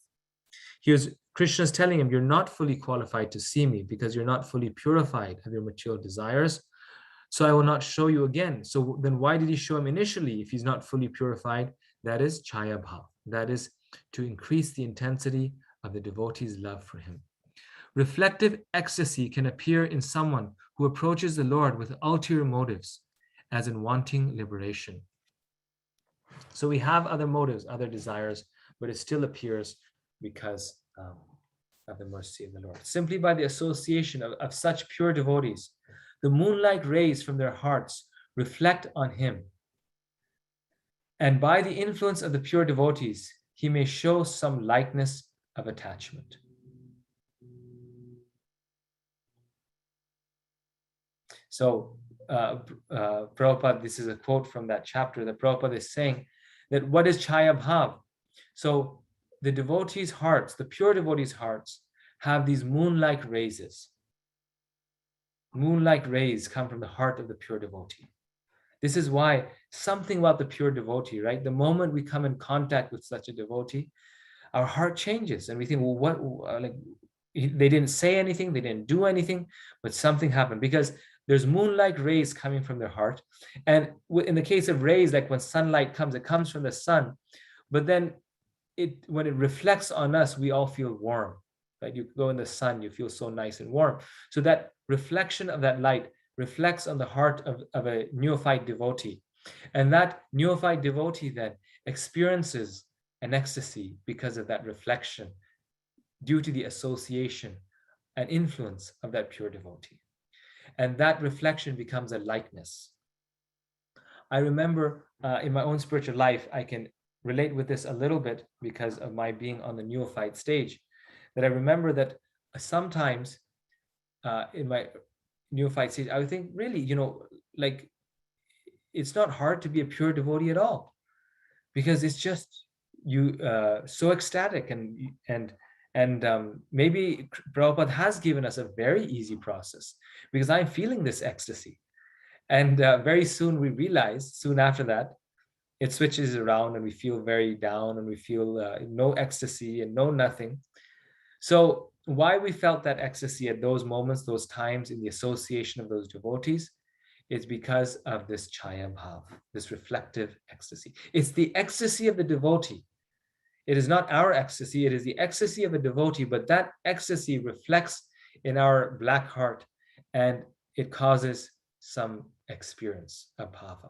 Krishna's telling him, you're not fully qualified to see me because you're not fully purified of your material desires. So I will not show you again. So then why did he show him initially if he's not fully purified? That is Chaya Bhav. That is to increase the intensity of the devotee's love for him. Reflective ecstasy can appear in someone who approaches the Lord with ulterior motives, as in wanting liberation. So we have other motives, other desires, but it still appears because of the mercy of the Lord. Simply by the association of such pure devotees, the moonlight rays from their hearts reflect on him. And by the influence of the pure devotees, he may show some likeness of attachment. So Prabhupada, this is a quote from that chapter, that Prabhupada is saying that what is Chaya Bhav? So the devotees' hearts, the pure devotees' hearts, have these moon-like rays. Moon-like rays come from the heart of the pure devotee. This is why something about the pure devotee, right? The moment we come in contact with such a devotee, our heart changes and we think, well, what, they didn't say anything, they didn't do anything, but something happened because there's moon-like rays coming from their heart. And in the case of rays, like when sunlight comes, it comes from the sun, but then when it reflects on us, we all feel warm. Right? You go in the sun, you feel so nice and warm. So that reflection of that light reflects on the heart of a neophyte devotee. And that neophyte devotee then experiences an ecstasy because of that reflection, due to the association and influence of that pure devotee. And that reflection becomes a likeness. I remember in my own spiritual life, I can relate with this a little bit because of my being on the neophyte stage, that I remember that sometimes in my neophyte stage, I would think, really, like it's not hard to be a pure devotee at all, because it's just you so ecstatic, and maybe Prabhupada has given us a very easy process, because I'm feeling this ecstasy. And very soon we realize, soon after that, it switches around and we feel very down and we feel no ecstasy and no nothing. So why we felt that ecstasy at those moments, those times in the association of those devotees, is because of this chaya bhav, this reflective ecstasy. It's the ecstasy of the devotee. It is not our ecstasy, it is the ecstasy of a devotee, but that ecstasy reflects in our black heart and it causes some experience of bhava.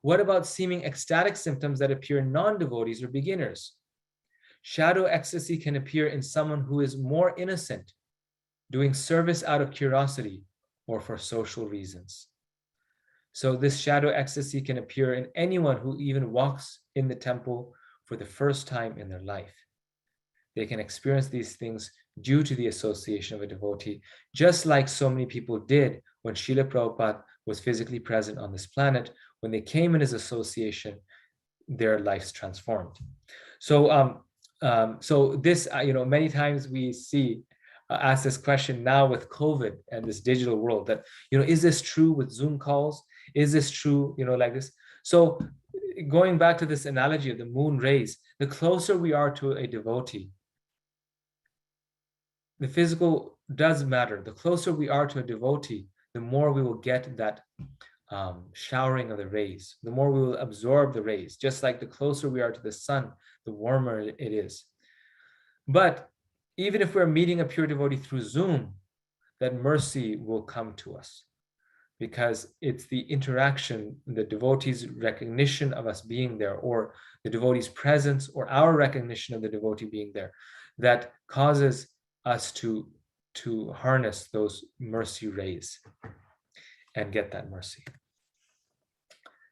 What about seeming ecstatic symptoms that appear in non-devotees or beginners? Shadow ecstasy can appear in someone who is more innocent, doing service out of curiosity or for social reasons. So this shadow ecstasy can appear in anyone who even walks in the temple for the first time in their life. They can experience these things due to the association of a devotee, just like so many people did when Srila Prabhupada was physically present on this planet. When they came in his association, their lives transformed. So, so this, many times we see ask this question now with COVID and this digital world, that, is this true with Zoom calls? Is this true, like this? So going back to this analogy of the moon rays, the closer we are to a devotee, the physical does matter. The closer we are to a devotee, the more we will get that showering of the rays, the more we will absorb the rays. Just like the closer we are to the sun, the warmer it is. But even if we're meeting a pure devotee through Zoom, that mercy will come to us, because it's the interaction, the devotee's recognition of us being there, or the devotee's presence, or our recognition of the devotee being there, that causes us to harness those mercy rays and get that mercy.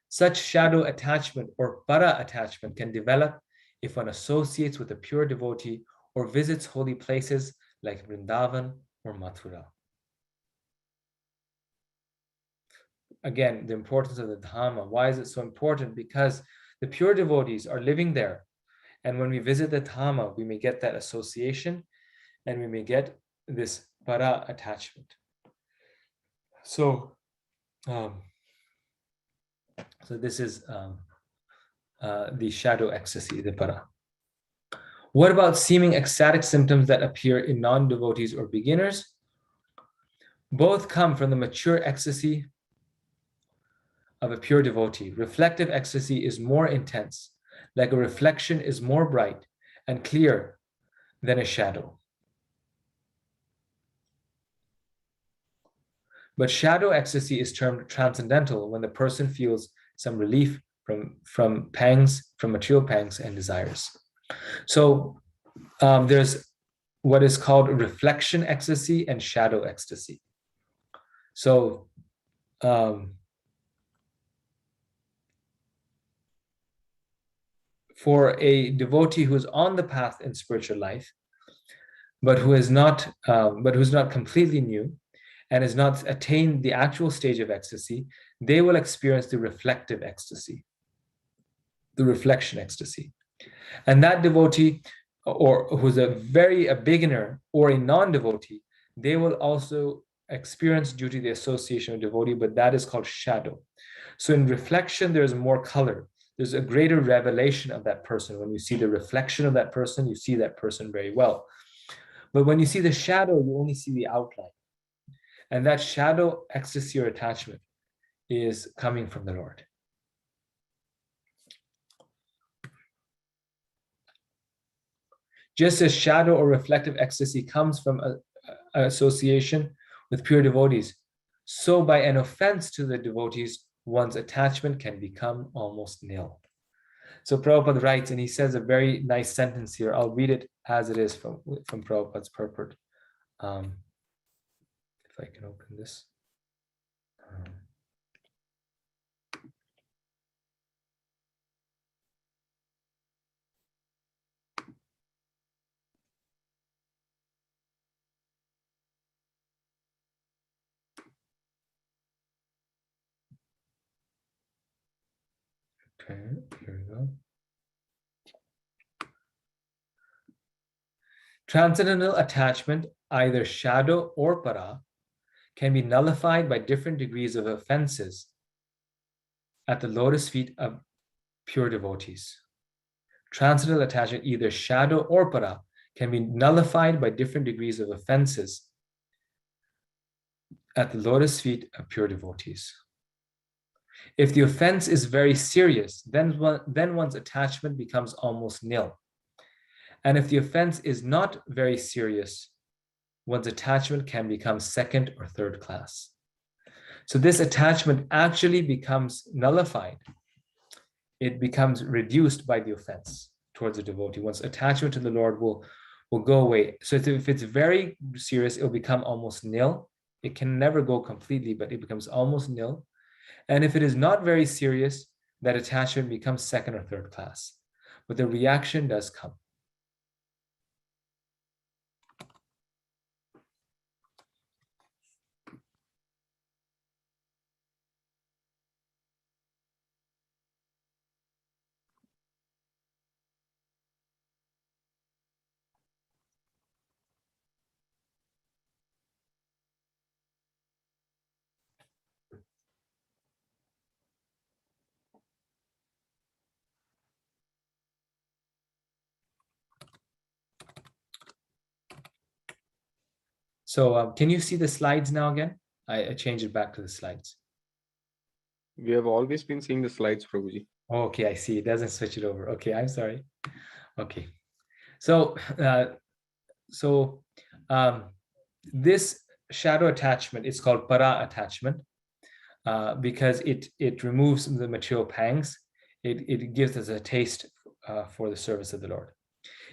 Such shadow attachment or para attachment can develop if one associates with a pure devotee or visits holy places like Vrindavan or Mathura. Again, the importance of the Dhamma. Why is it so important? Because the pure devotees are living there. And when we visit the Dhamma, we may get that association and we may get this para attachment. So, so this is the shadow ecstasy, the para. What about seeming ecstatic symptoms that appear in non-devotees or beginners? Both come from the mature ecstasy of a pure devotee. Reflective ecstasy is more intense, like a reflection is more bright and clear than a shadow. But shadow ecstasy is termed transcendental when the person feels some relief from pangs, from material pangs and desires. So there's what is called reflection ecstasy and shadow ecstasy. So for a devotee who is on the path in spiritual life, but who's not completely new and has not attained the actual stage of ecstasy, they will experience the reflective ecstasy, the reflection ecstasy. And that devotee, or who's a beginner or a non-devotee, they will also experience due to the association of devotee, but that is called shadow. So in reflection, there's more color. There's a greater revelation of that person. When you see the reflection of that person, you see that person very well. But when you see the shadow, you only see the outline. And that shadow ecstasy or attachment is coming from the Lord. Just as shadow or reflective ecstasy comes from an association with pure devotees, so by an offense to the devotees, one's attachment can become almost nil. So Prabhupada writes, and he says a very nice sentence here. I'll read it as it is from Prabhupada's purport. If I can open this. Okay, here we go. Transcendental attachment, either shadow or para, can be nullified by different degrees of offenses at the lotus feet of pure devotees. Transcendental attachment, either shadow or para, can be nullified by different degrees of offenses at the lotus feet of pure devotees. If the offense is very serious, then one's attachment becomes almost nil. And if the offense is not very serious, one's attachment can become second or third class. So this attachment actually becomes nullified. It becomes reduced by the offense towards the devotee. One's attachment to the Lord will go away. So if it's very serious, it'll become almost nil. It can never go completely, but it becomes almost nil. And if it is not very serious, that attachment becomes second or third class. But the reaction does come. So can you see the slides now again? I changed it back to the slides. We have always been seeing the slides, Prabhuji. Okay, I see. It doesn't switch it over. Okay, I'm sorry. Okay. So, this shadow attachment is called para attachment because it removes the material pangs. It gives us a taste for the service of the Lord.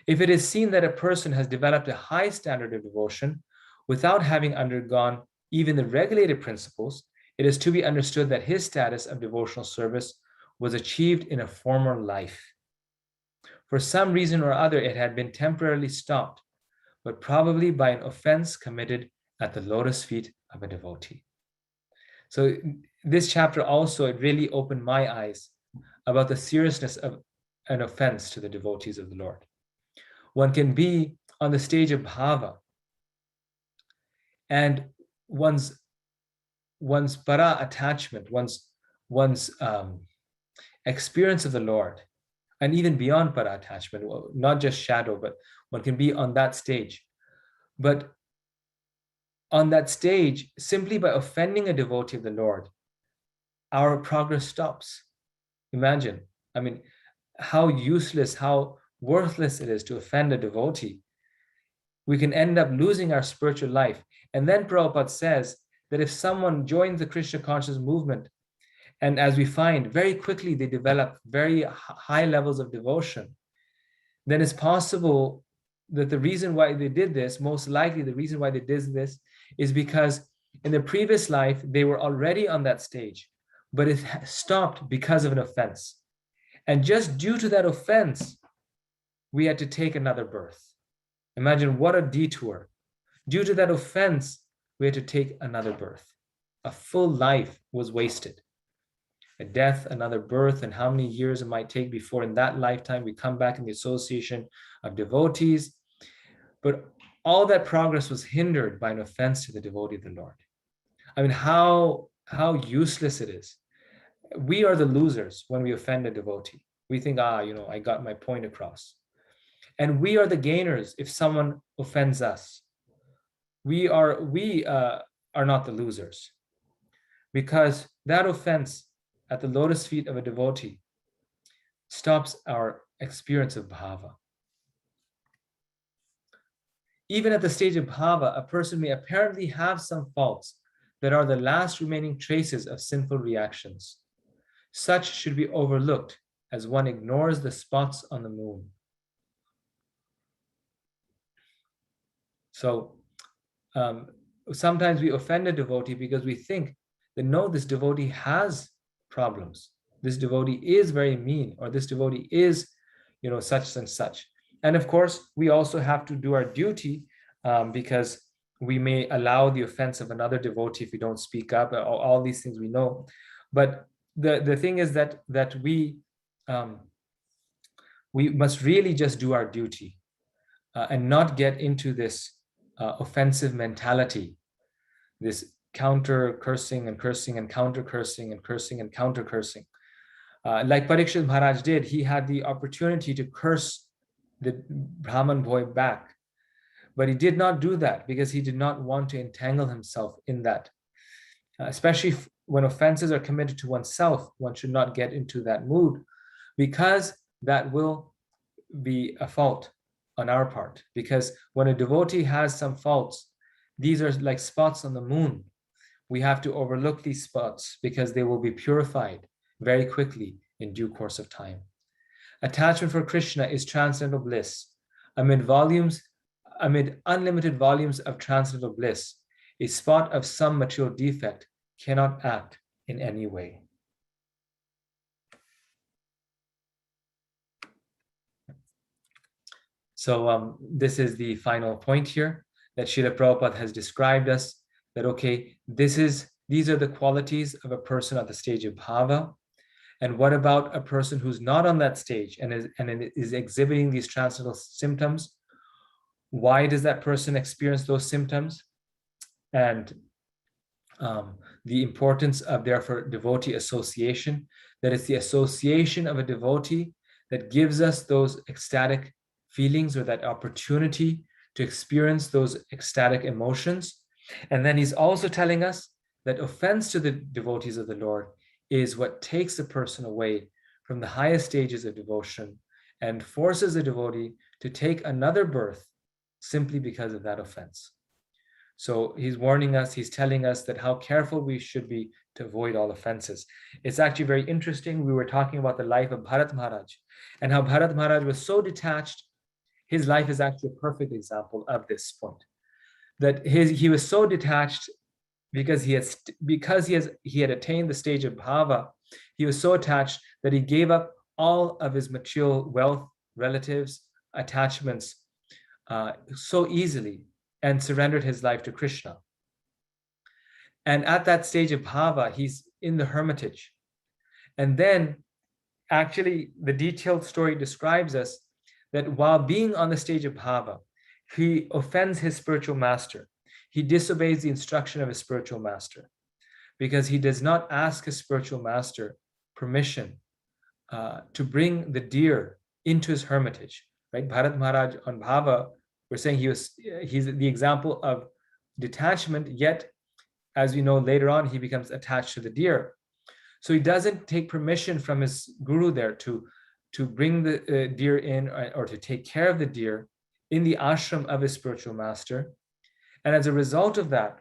If it is seen that a person has developed a high standard of devotion without having undergone even the regulated principles, it is to be understood that his status of devotional service was achieved in a former life. For some reason or other, it had been temporarily stopped, but probably by an offense committed at the lotus feet of a devotee. So this chapter also, it really opened my eyes about the seriousness of an offense to the devotees of the Lord. One can be on the stage of bhava, and one's para attachment, one's experience of the Lord, and even beyond para attachment, not just shadow, but one can be on that stage. But on that stage, simply by offending a devotee of the Lord, our progress stops. Imagine, I mean, how useless, how worthless it is to offend a devotee. We can end up losing our spiritual life. And then Prabhupada says that if someone joins the Krishna conscious movement, and as we find, very quickly they develop very high levels of devotion, then it's possible that the reason why they did this, most likely the reason why they did this, is because in the previous life, they were already on that stage, but it stopped because of an offense. And just due to that offense, we had to take another birth. Imagine what a detour. Due to that offense, we had to take another birth. A full life was wasted. A death, another birth, and how many years it might take before in that lifetime we come back in the association of devotees. But all that progress was hindered by an offense to the devotee of the Lord. I mean, how useless it is. We are the losers when we offend a devotee. We think, I got my point across. And we are the gainers if someone offends us. We are not the losers, because that offense at the lotus feet of a devotee stops our experience of bhava. Even at the stage of bhava, a person may apparently have some faults that are the last remaining traces of sinful reactions. Such should be overlooked as one ignores the spots on the moon. So sometimes we offend a devotee because we think that no, this devotee has problems. This devotee is very mean, or this devotee is, such and such. And of course, we also have to do our duty because we may allow the offense of another devotee if we don't speak up. All these things we know. But the thing is that we we must really just do our duty and not get into this offensive mentality, this counter cursing and cursing and counter cursing and cursing and counter cursing. Like Parikshit Maharaj did, he had the opportunity to curse the Brahman boy back, but he did not do that because he did not want to entangle himself in that. Especially when offenses are committed to oneself, one should not get into that mood, because that will be a fault on our part. Because when a devotee has some faults, these are like spots on the moon. We have to overlook these spots because they will be purified very quickly in due course of time. Attachment for Krishna is transcendental bliss. Amid unlimited volumes of transcendental bliss, a spot of some material defect cannot act in any way. So this is the final point here, that Srila Prabhupada has described us, that okay, these are the qualities of a person at the stage of bhava. And what about a person who's not on that stage and is exhibiting these transcendental symptoms? Why does that person experience those symptoms? And the importance of, therefore, devotee association, that it's the association of a devotee that gives us those ecstatic feelings, or that opportunity to experience those ecstatic emotions. And then he's also telling us that offense to the devotees of the Lord is what takes the person away from the highest stages of devotion and forces the devotee to take another birth simply because of that offense. So he's warning us, he's telling us that how careful we should be to avoid all offenses. It's actually very interesting. We were talking about the life of Bharat Maharaj and how Bharat Maharaj was so detached. His life is actually a perfect example of this point. That he was so detached because he had attained the stage of bhava. He was so attached that he gave up all of his material wealth, relatives, attachments so easily, and surrendered his life to Krishna. And at that stage of bhava, he's in the hermitage. And then actually the detailed story describes us that while being on the stage of bhava, he offends his spiritual master. He disobeys the instruction of his spiritual master because he does not ask his spiritual master permission to bring the deer into his hermitage. Right? Bharat Maharaj on bhava, we're saying he's the example of detachment, yet, as we know later on, he becomes attached to the deer. So he doesn't take permission from his guru there to bring the deer in, or to take care of the deer in the ashram of his spiritual master. And as a result of that,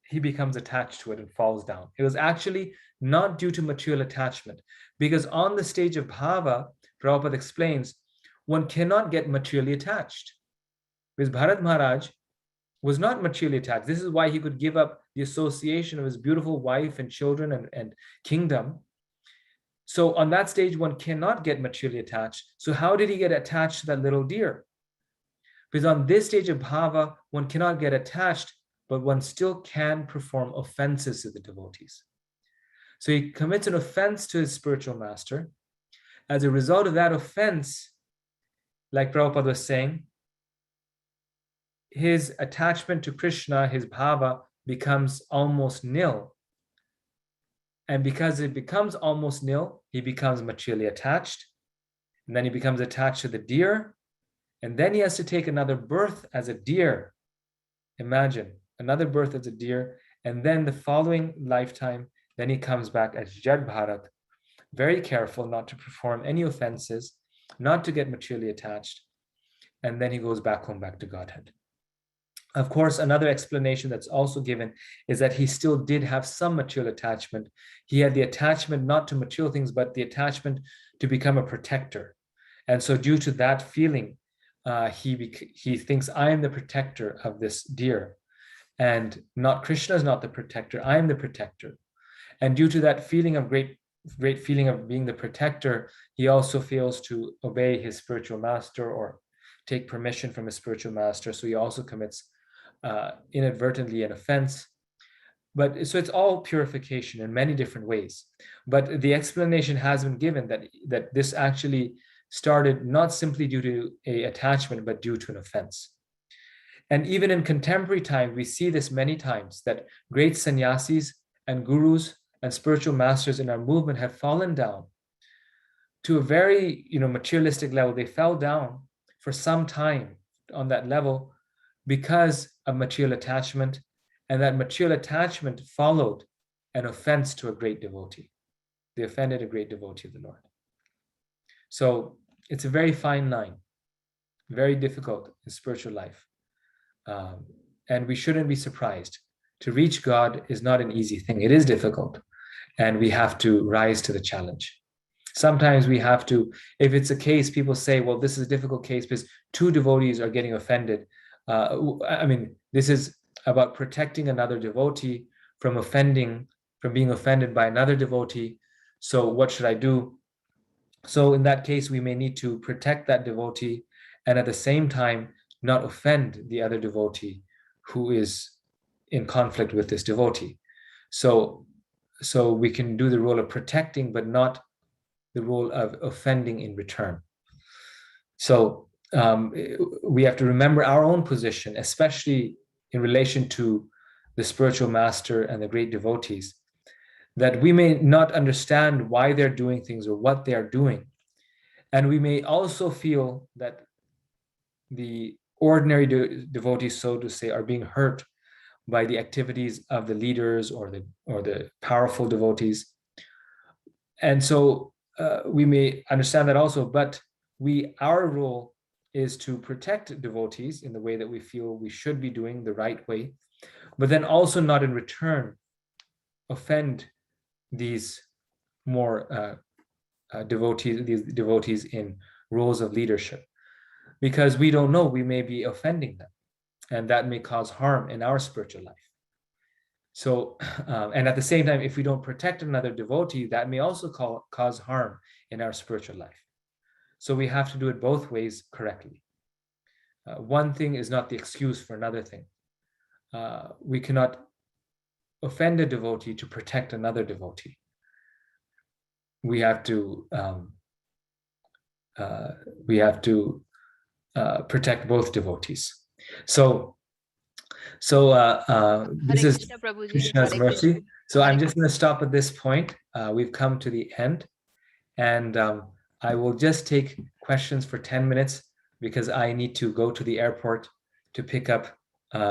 he becomes attached to it and falls down. It was actually not due to material attachment, because on the stage of bhava, Prabhupada explains, one cannot get materially attached. Because Bharat Maharaj was not materially attached. This is why he could give up the association of his beautiful wife and children and kingdom. So on that stage, one cannot get materially attached. So how did he get attached to that little deer? Because on this stage of bhava, one cannot get attached, but one still can perform offenses to the devotees. So he commits an offense to his spiritual master. As a result of that offense, like Prabhupada was saying, his attachment to Krishna, his bhava, becomes almost nil. And because it becomes almost nil, he becomes materially attached. And then he becomes attached to the deer. And then he has to take another birth as a deer. Imagine, another birth as a deer. And then the following lifetime, then he comes back as Jad Bharat, very careful not to perform any offenses, not to get materially attached. And then he goes back home, back to Godhead. Of course, another explanation that's also given is that he still did have some material attachment. He had the attachment not to material things, but the attachment to become a protector. And so due to that feeling, he thinks, I am the protector of this deer. And not Krishna is not the protector, I am the protector. And due to that feeling of great feeling of being the protector, he also fails to obey his spiritual master or take permission from his spiritual master. So he also commits inadvertently an offense. But so it's all purification in many different ways. But the explanation has been given that this actually started not simply due to a attachment, but due to an offense. And even in contemporary time, we see this many times that great sannyasis and gurus and spiritual masters in our movement have fallen down to a very materialistic level. They fell down for some time on that level because of material attachment, and that material attachment followed an offense to a great devotee. They offended a great devotee of the Lord. So it's a very fine line, very difficult in spiritual life. And we shouldn't be surprised. To reach God is not an easy thing. It is difficult, and we have to rise to the challenge. Sometimes we have to, if it's a case, people say, well, this is a difficult case because two devotees are getting offended. This is about protecting another devotee from being offended by another devotee. So what should I do? So in that case, we may need to protect that devotee and at the same time not offend the other devotee who is in conflict with this devotee. So we can do the role of protecting, but not the role of offending in return. So we have to remember our own position, especially in relation to the spiritual master and the great devotees, that we may not understand why they're doing things or what they are doing. And we may also feel that the ordinary devotees, so to say, are being hurt by the activities of the leaders or the powerful devotees. And so we may understand that also, but our role is to protect devotees in the way that we feel we should be doing the right way, but then also not in return offend these more these devotees in roles of leadership, because we don't know, we may be offending them, and that may cause harm in our spiritual life. So, and at the same time, if we don't protect another devotee, that may also cause harm in our spiritual life. So we have to do it both ways correctly. One thing is not the excuse for another thing. We cannot offend a devotee to protect another devotee. We have to protect both devotees. So this Hare is Krishna, Prabhuji. Krishna's Hare Krishna. mercy. So Hare I'm just going to stop at this point. We've come to the end, and I will just take questions for 10 minutes because I need to go to the airport to pick up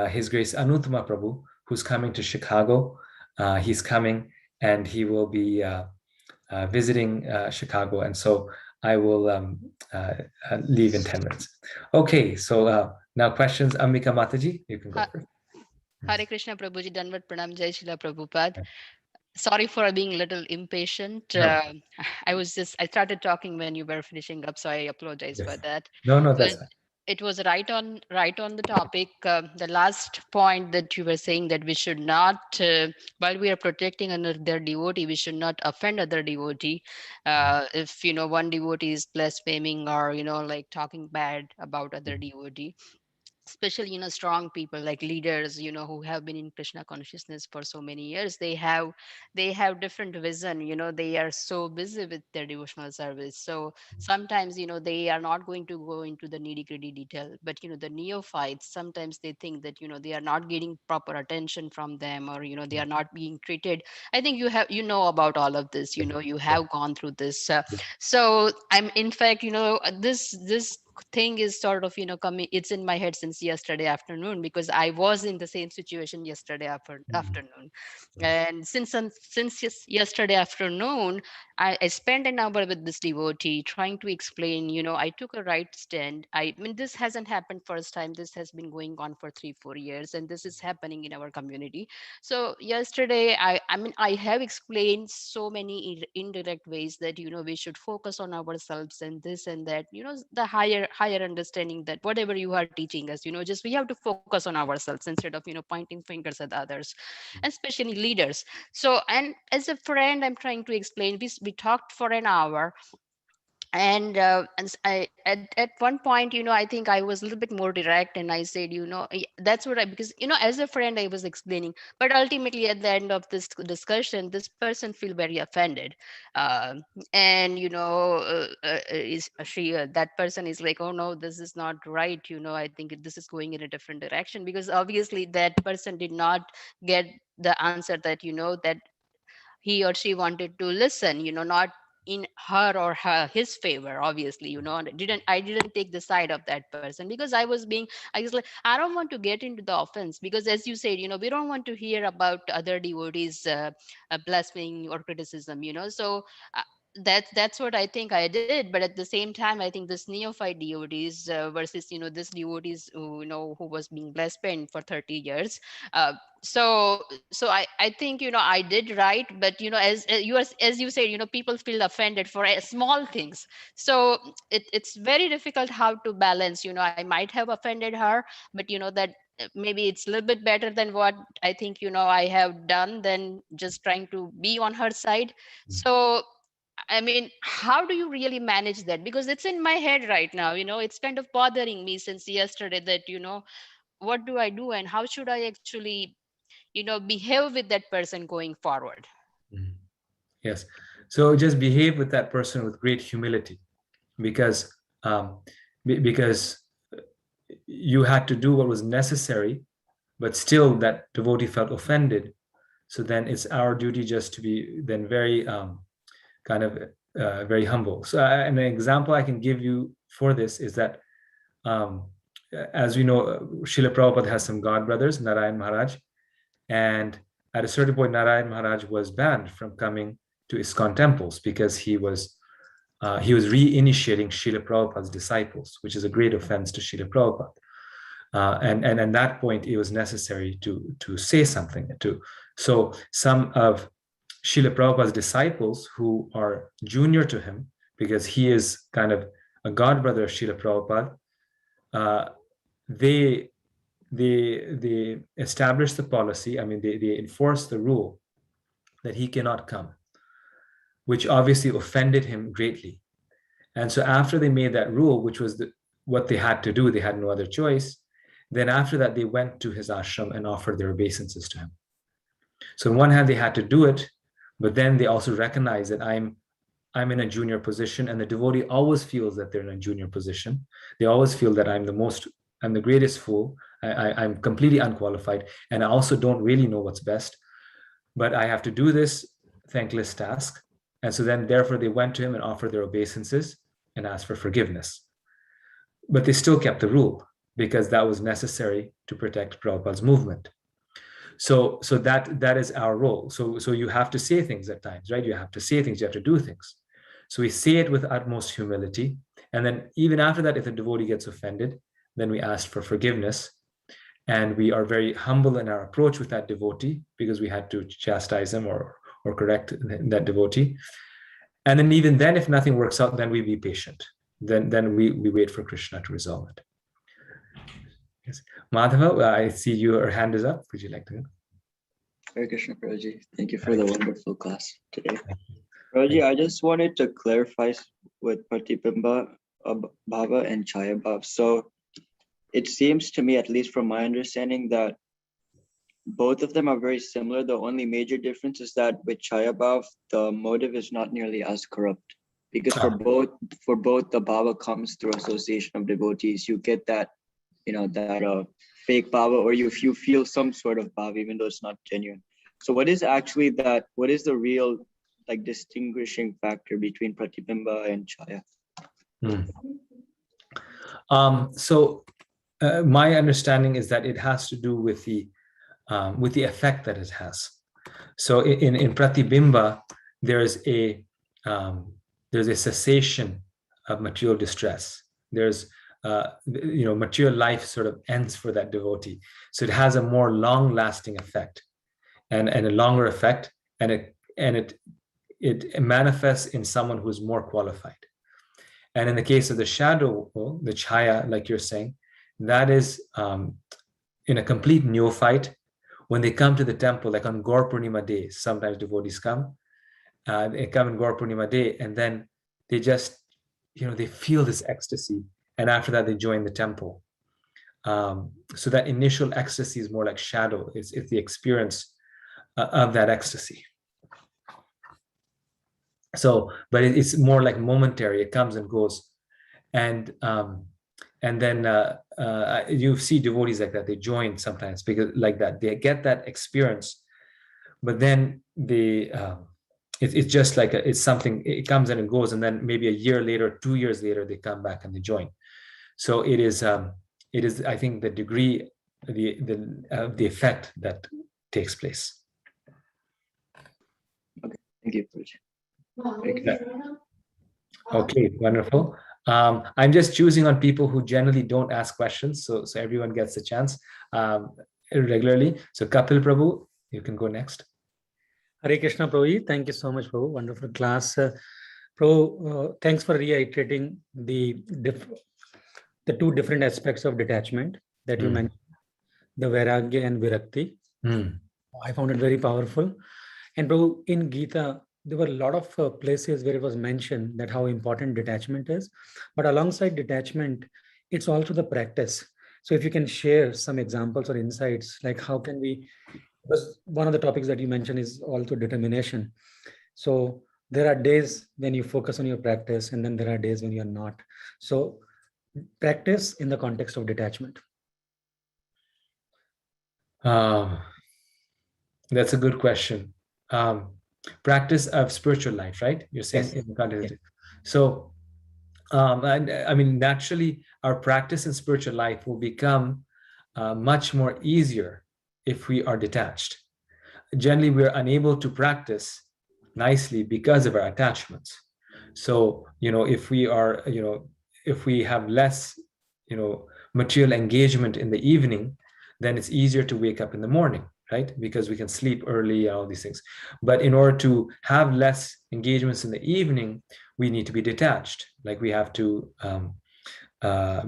His Grace Anuttama Prabhu, who's coming to Chicago. He's coming, and he will be visiting Chicago, and so I will leave in 10 minutes. Okay, so now questions. Ambika Mataji, you can go Ha- first. Hare Krishna, Prabhuji. Danvat Pranam, Jai Shila Prabhupada. Sorry for being a little impatient. No, I started talking when you were finishing up, so I apologize for yes. that. No, But that's fine. it was right on the topic. The last point that you were saying, that we should not, while we are protecting another devotee, we should not offend other devotee. If one devotee is blaspheming or like talking bad about other devotee, especially strong people like leaders who have been in Krishna consciousness for so many years, they have different vision. They are so busy with their devotional service, so sometimes they are not going to go into the nitty gritty detail. But the neophytes, sometimes they think that they are not getting proper attention from them, or they are not being treated. I think you know about all of this. You Yeah. have gone through this. So I'm, in fact, this thing is sort of coming, it's in my head since yesterday afternoon, because I was in the same situation yesterday afternoon. Yes. And since yesterday afternoon, I spent an hour with this devotee trying to explain. I took a right stand. I mean, this hasn't happened first time. This has been going on for 3-4 years, and this is happening in our community. So yesterday, I mean, I have explained so many indirect ways that we should focus on ourselves and this and that. The higher understanding that whatever you are teaching us, just we have to focus on ourselves instead of pointing fingers at others, and especially leaders. So, and as a friend, I'm trying to explain. We talked for an hour, at one point, I think I was a little bit more direct, and I said, that's what I, because as a friend I was explaining, but ultimately at the end of this discussion, this person feel very offended. Um and is she that person is like, oh no, this is not right, I think this is going in a different direction, because obviously that person did not get the answer that that he or she wanted to listen, not in her or his favor, obviously, and I didn't take the side of that person, because I was like, I don't want to get into the offense, because as you said, we don't want to hear about other devotees blaspheming or criticism, so uh, that's what I think I did. But at the same time, I think this neophyte devotees versus this devotees who was being blasphemed for 30 years. So I think I did right, but as you said, people feel offended for small things. So it's very difficult how to balance. I might have offended her, but that maybe it's a little bit better than what I think I have done than just trying to be on her side. So I mean, how do you really manage that? Because it's in my head right now, it's kind of bothering me since yesterday that, what do I do and how should I actually behave with that person going forward? Mhm. Yes. So just behave with that person with great humility, because because you had to do what was necessary, but still that devotee felt offended. So then it's our duty just to be then very kind of very humble. So an example I can give you for this is that um, as we know, Srila Prabhupada has some god brothers, Narayan Maharaj, and at a certain point, Narayan Maharaj was banned from coming to ISKCON temples because he was reinitiating Srila Prabhupada's disciples, which is a great offense to Srila Prabhupada. And at that point, it was necessary to say something. So some of Srila Prabhupada's disciples who are junior to him, because he is kind of a god brother of Srila Prabhupada, they they establish the policy. I mean, they enforce the rule that he cannot come, which obviously offended him greatly. And so after they made that rule, which was what they had to do, they had no other choice. Then after that, they went to his ashram and offered their obeisances to him. So on one hand, they had to do it, but then they also recognize that I'm in a junior position, and the devotee always feels that they're in a junior position. They always feel that I'm the greatest fool. I'm completely unqualified, and I also don't really know what's best. But I have to do this thankless task. And so then, therefore, they went to him and offered their obeisances and asked for forgiveness. But they still kept the rule because that was necessary to protect Prabhupada's movement. So that is our role. So you have to say things at times, right? You have to say things, you have to do things. So we say it with utmost humility. And then even after that, if the devotee gets offended, then we ask for forgiveness. And we are very humble in our approach with that devotee because we had to chastise him or correct that devotee. And then even then, if nothing works out, then we be patient. Then we wait for Krishna to resolve it. Yes. Madhava, I see your hand is up. Would you like to? Hare Krishna, Prabhuji. Thank you for the wonderful class today. Prabhuji, I just wanted to clarify with Pratibimba Bhava and Chaya Bhav. So it seems to me, at least from my understanding, that both of them are very similar. The only major difference is that with Chaya Bhav, the motive is not nearly as corrupt. Because for both the bhava comes through association of devotees. You get that, that fake bhava, or you feel some sort of bhava, even though it's not genuine. So what is the real distinguishing factor between Pratibimba and Chaya? So my understanding is that it has to do with the effect that it has. So in Pratibimba, there's a cessation of material distress. There's material life sort of ends for that devotee. So it has a more long-lasting effect, and a longer effect, and it manifests in someone who is more qualified. And in the case of the shadow, the chaya, like you're saying, that is in a complete neophyte. When they come to the temple, like on Gaur Purnima Day, sometimes devotees come. They come on Gaur Purnima Day, and then they just they feel this ecstasy, and after that they join the temple. So that initial ecstasy is more like shadow. It's the experience of that ecstasy. So, but it's more like momentary. It comes and goes, and then you see devotees like that. They join sometimes because like that they get that experience, but then it's just like it's something. It comes and it goes, and then maybe a year later, 2 years later, they come back and they join. So it is I think the degree, the effect that takes place. Okay, thank you, Prabhuji. Okay, wonderful. I'm just choosing on people who generally don't ask questions, so everyone gets a chance regularly. So Kapil Prabhu, you can go next. Hare Krishna, Prabhu. Thank you so much, Prabhu. Wonderful class. Prabhu, thanks for reiterating the two different aspects of detachment that you mentioned, the Vairagya and Virakti. I found it very powerful. And Prabhu, in Gita, there were a lot of places where it was mentioned that how important detachment is. But alongside detachment, it's also the practice. So if you can share some examples or insights, like how can we, because one of the topics that you mentioned is also determination. So there are days when you focus on your practice, and then there are days when you're not. So practice in the context of detachment. That's a good question. Practice of spiritual life, right? You're saying in the context. Yes. So, and I mean, naturally, our practice in spiritual life will become much more easier if we are detached. Generally, we're unable to practice nicely because of our attachments. So, if we are, if we have less, material engagement in the evening, then it's easier to wake up in the morning, right? Because we can sleep early and all these things. But in order to have less engagements in the evening, we need to be detached. Like we have to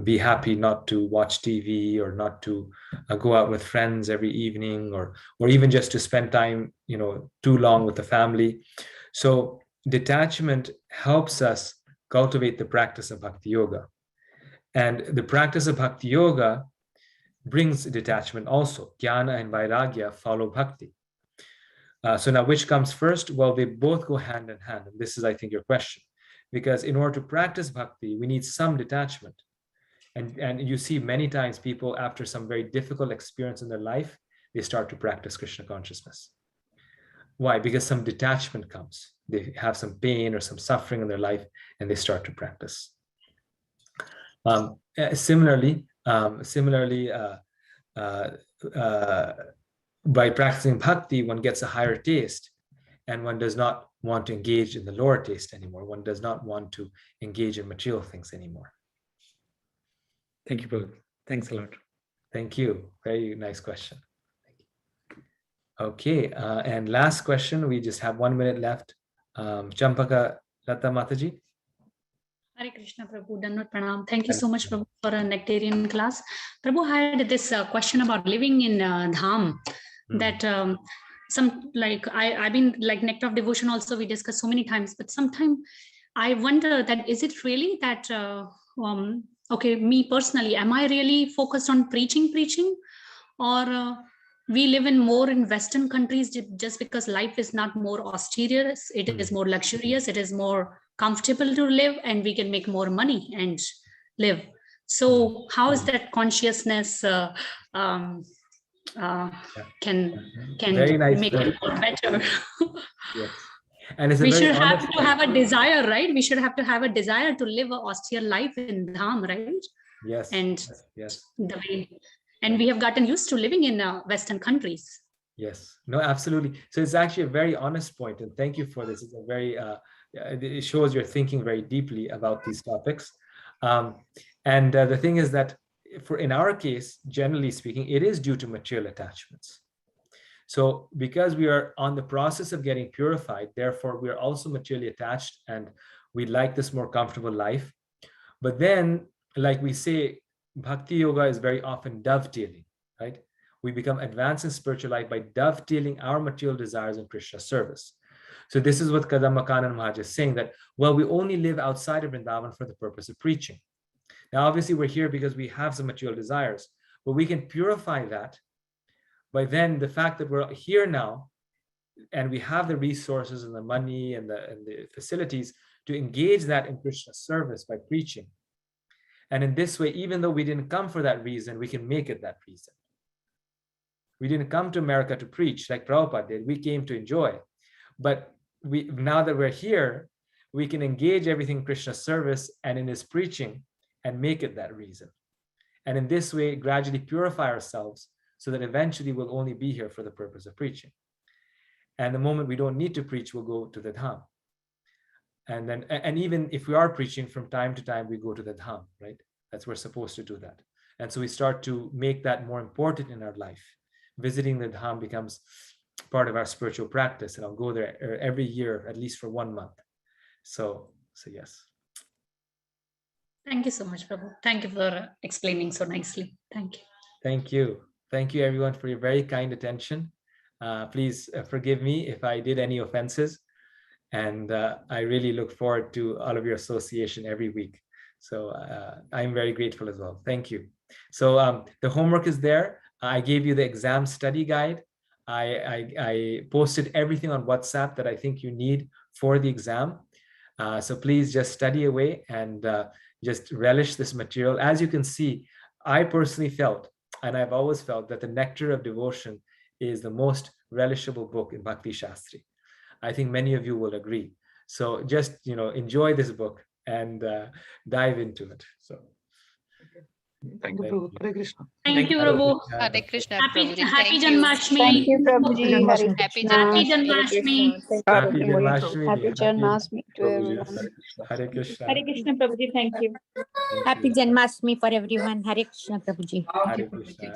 be happy not to watch TV or not to go out with friends every evening, or even just to spend time, too long with the family. So detachment helps us cultivate the practice of bhakti yoga. And the practice of bhakti yoga brings detachment also. Jnana and vairagya follow bhakti. So now which comes first? Well, they both go hand in hand. And this is, I think, your question. Because in order to practice bhakti, we need some detachment. And you see many times people, after some very difficult experience in their life, they start to practice Krishna consciousness. Why? Because some detachment comes. They have some pain or some suffering in their life, and they start to practice. Similarly, by practicing bhakti, one gets a higher taste, and one does not want to engage in the lower taste anymore. One does not want to engage in material things anymore. Thank you, Prabhu. Thanks a lot. Thank you. Very nice question. Okay, and last question. We just have 1 minute left. Champaka Lata Mataji. Hare Krishna, Prabhu. Dandavat Pranam. Thank you so much, Prabhu, for a Nectarian class. Prabhu, I had this question about living in Dham. That I've been like Nectar of Devotion also we discussed so many times, but sometimes I wonder that is it really that okay, me personally, am I really focused on preaching, or we live in more in Western countries just because life is not more austere, it is more luxurious, it is more comfortable to live, and we can make more money and live. So how is that consciousness can Very nice, make it more better? Yes. And it's we should have to have a desire, right? We should have to have a desire to live an austere life in Dham, right? Yes. And yes. the way, and we have gotten used to living in Western countries. Yes. No, absolutely. So it's actually a very honest point, and thank you for this. It's a very it shows you're thinking very deeply about these topics. And the thing is that in our case, generally speaking, it is due to material attachments. So because we are on the process of getting purified, therefore we are also materially attached, and we like this more comfortable life. But then, like we say, bhakti yoga is very often dovetailing, right? We become advanced in spiritual life by dovetailing our material desires in Krishna's service. So this is what Kadambakanan Maharaj is saying, that, well, we only live outside of Vrindavan for the purpose of preaching. Now, obviously, we're here because we have some material desires, but we can purify that by then the fact that we're here now and we have the resources and the money and the facilities to engage that in Krishna service by preaching. And in this way, even though we didn't come for that reason, we can make it that reason. We didn't come to America to preach like Prabhupada did. We came to enjoy. But now that we're here, we can engage everything in Krishna's service and in his preaching and make it that reason. And in this way, gradually purify ourselves so that eventually we'll only be here for the purpose of preaching. And the moment we don't need to preach, we'll go to the Dham. And even if we are preaching, from time to time, we go to the Dham, right? That's we're supposed to do that. And so we start to make that more important in our life. Visiting the Dham becomes part of our spiritual practice, and I'll go there every year, at least for 1 month. So yes. Thank you so much, Prabhu. Thank you for explaining so nicely. Thank you. Thank you. Thank you, everyone, for your very kind attention. Please forgive me if I did any offenses. And I really look forward to all of your association every week. So I'm very grateful as well. Thank you. So the homework is there. I gave you the exam study guide. I posted everything on WhatsApp that I think you need for the exam. So please just study away and just relish this material. As you can see, I personally felt, and I've always felt, that the Nectar of Devotion is the most relishable book in Bhakti Shastri. I think many of you will agree. So just, enjoy this book and dive into it. So. Thank you, Prabhu. Hare Krishna. Thank you, Prabhu. Hare Krishna, Happy Prabhuji. Happy Thank you. Janmashtami. Thank you, Prabhuji. Hare Happy Krishna. Happy Janmashtami. Janmashtami. Happy Janmashtami. Happy Janmashtami to Prabhuji. everyone. Hare Krishna. Hare Krishna, Prabhuji. Thank you. Thank Happy you. Janmashtami for everyone. Hare Krishna, Prabhuji. Hare Krishna.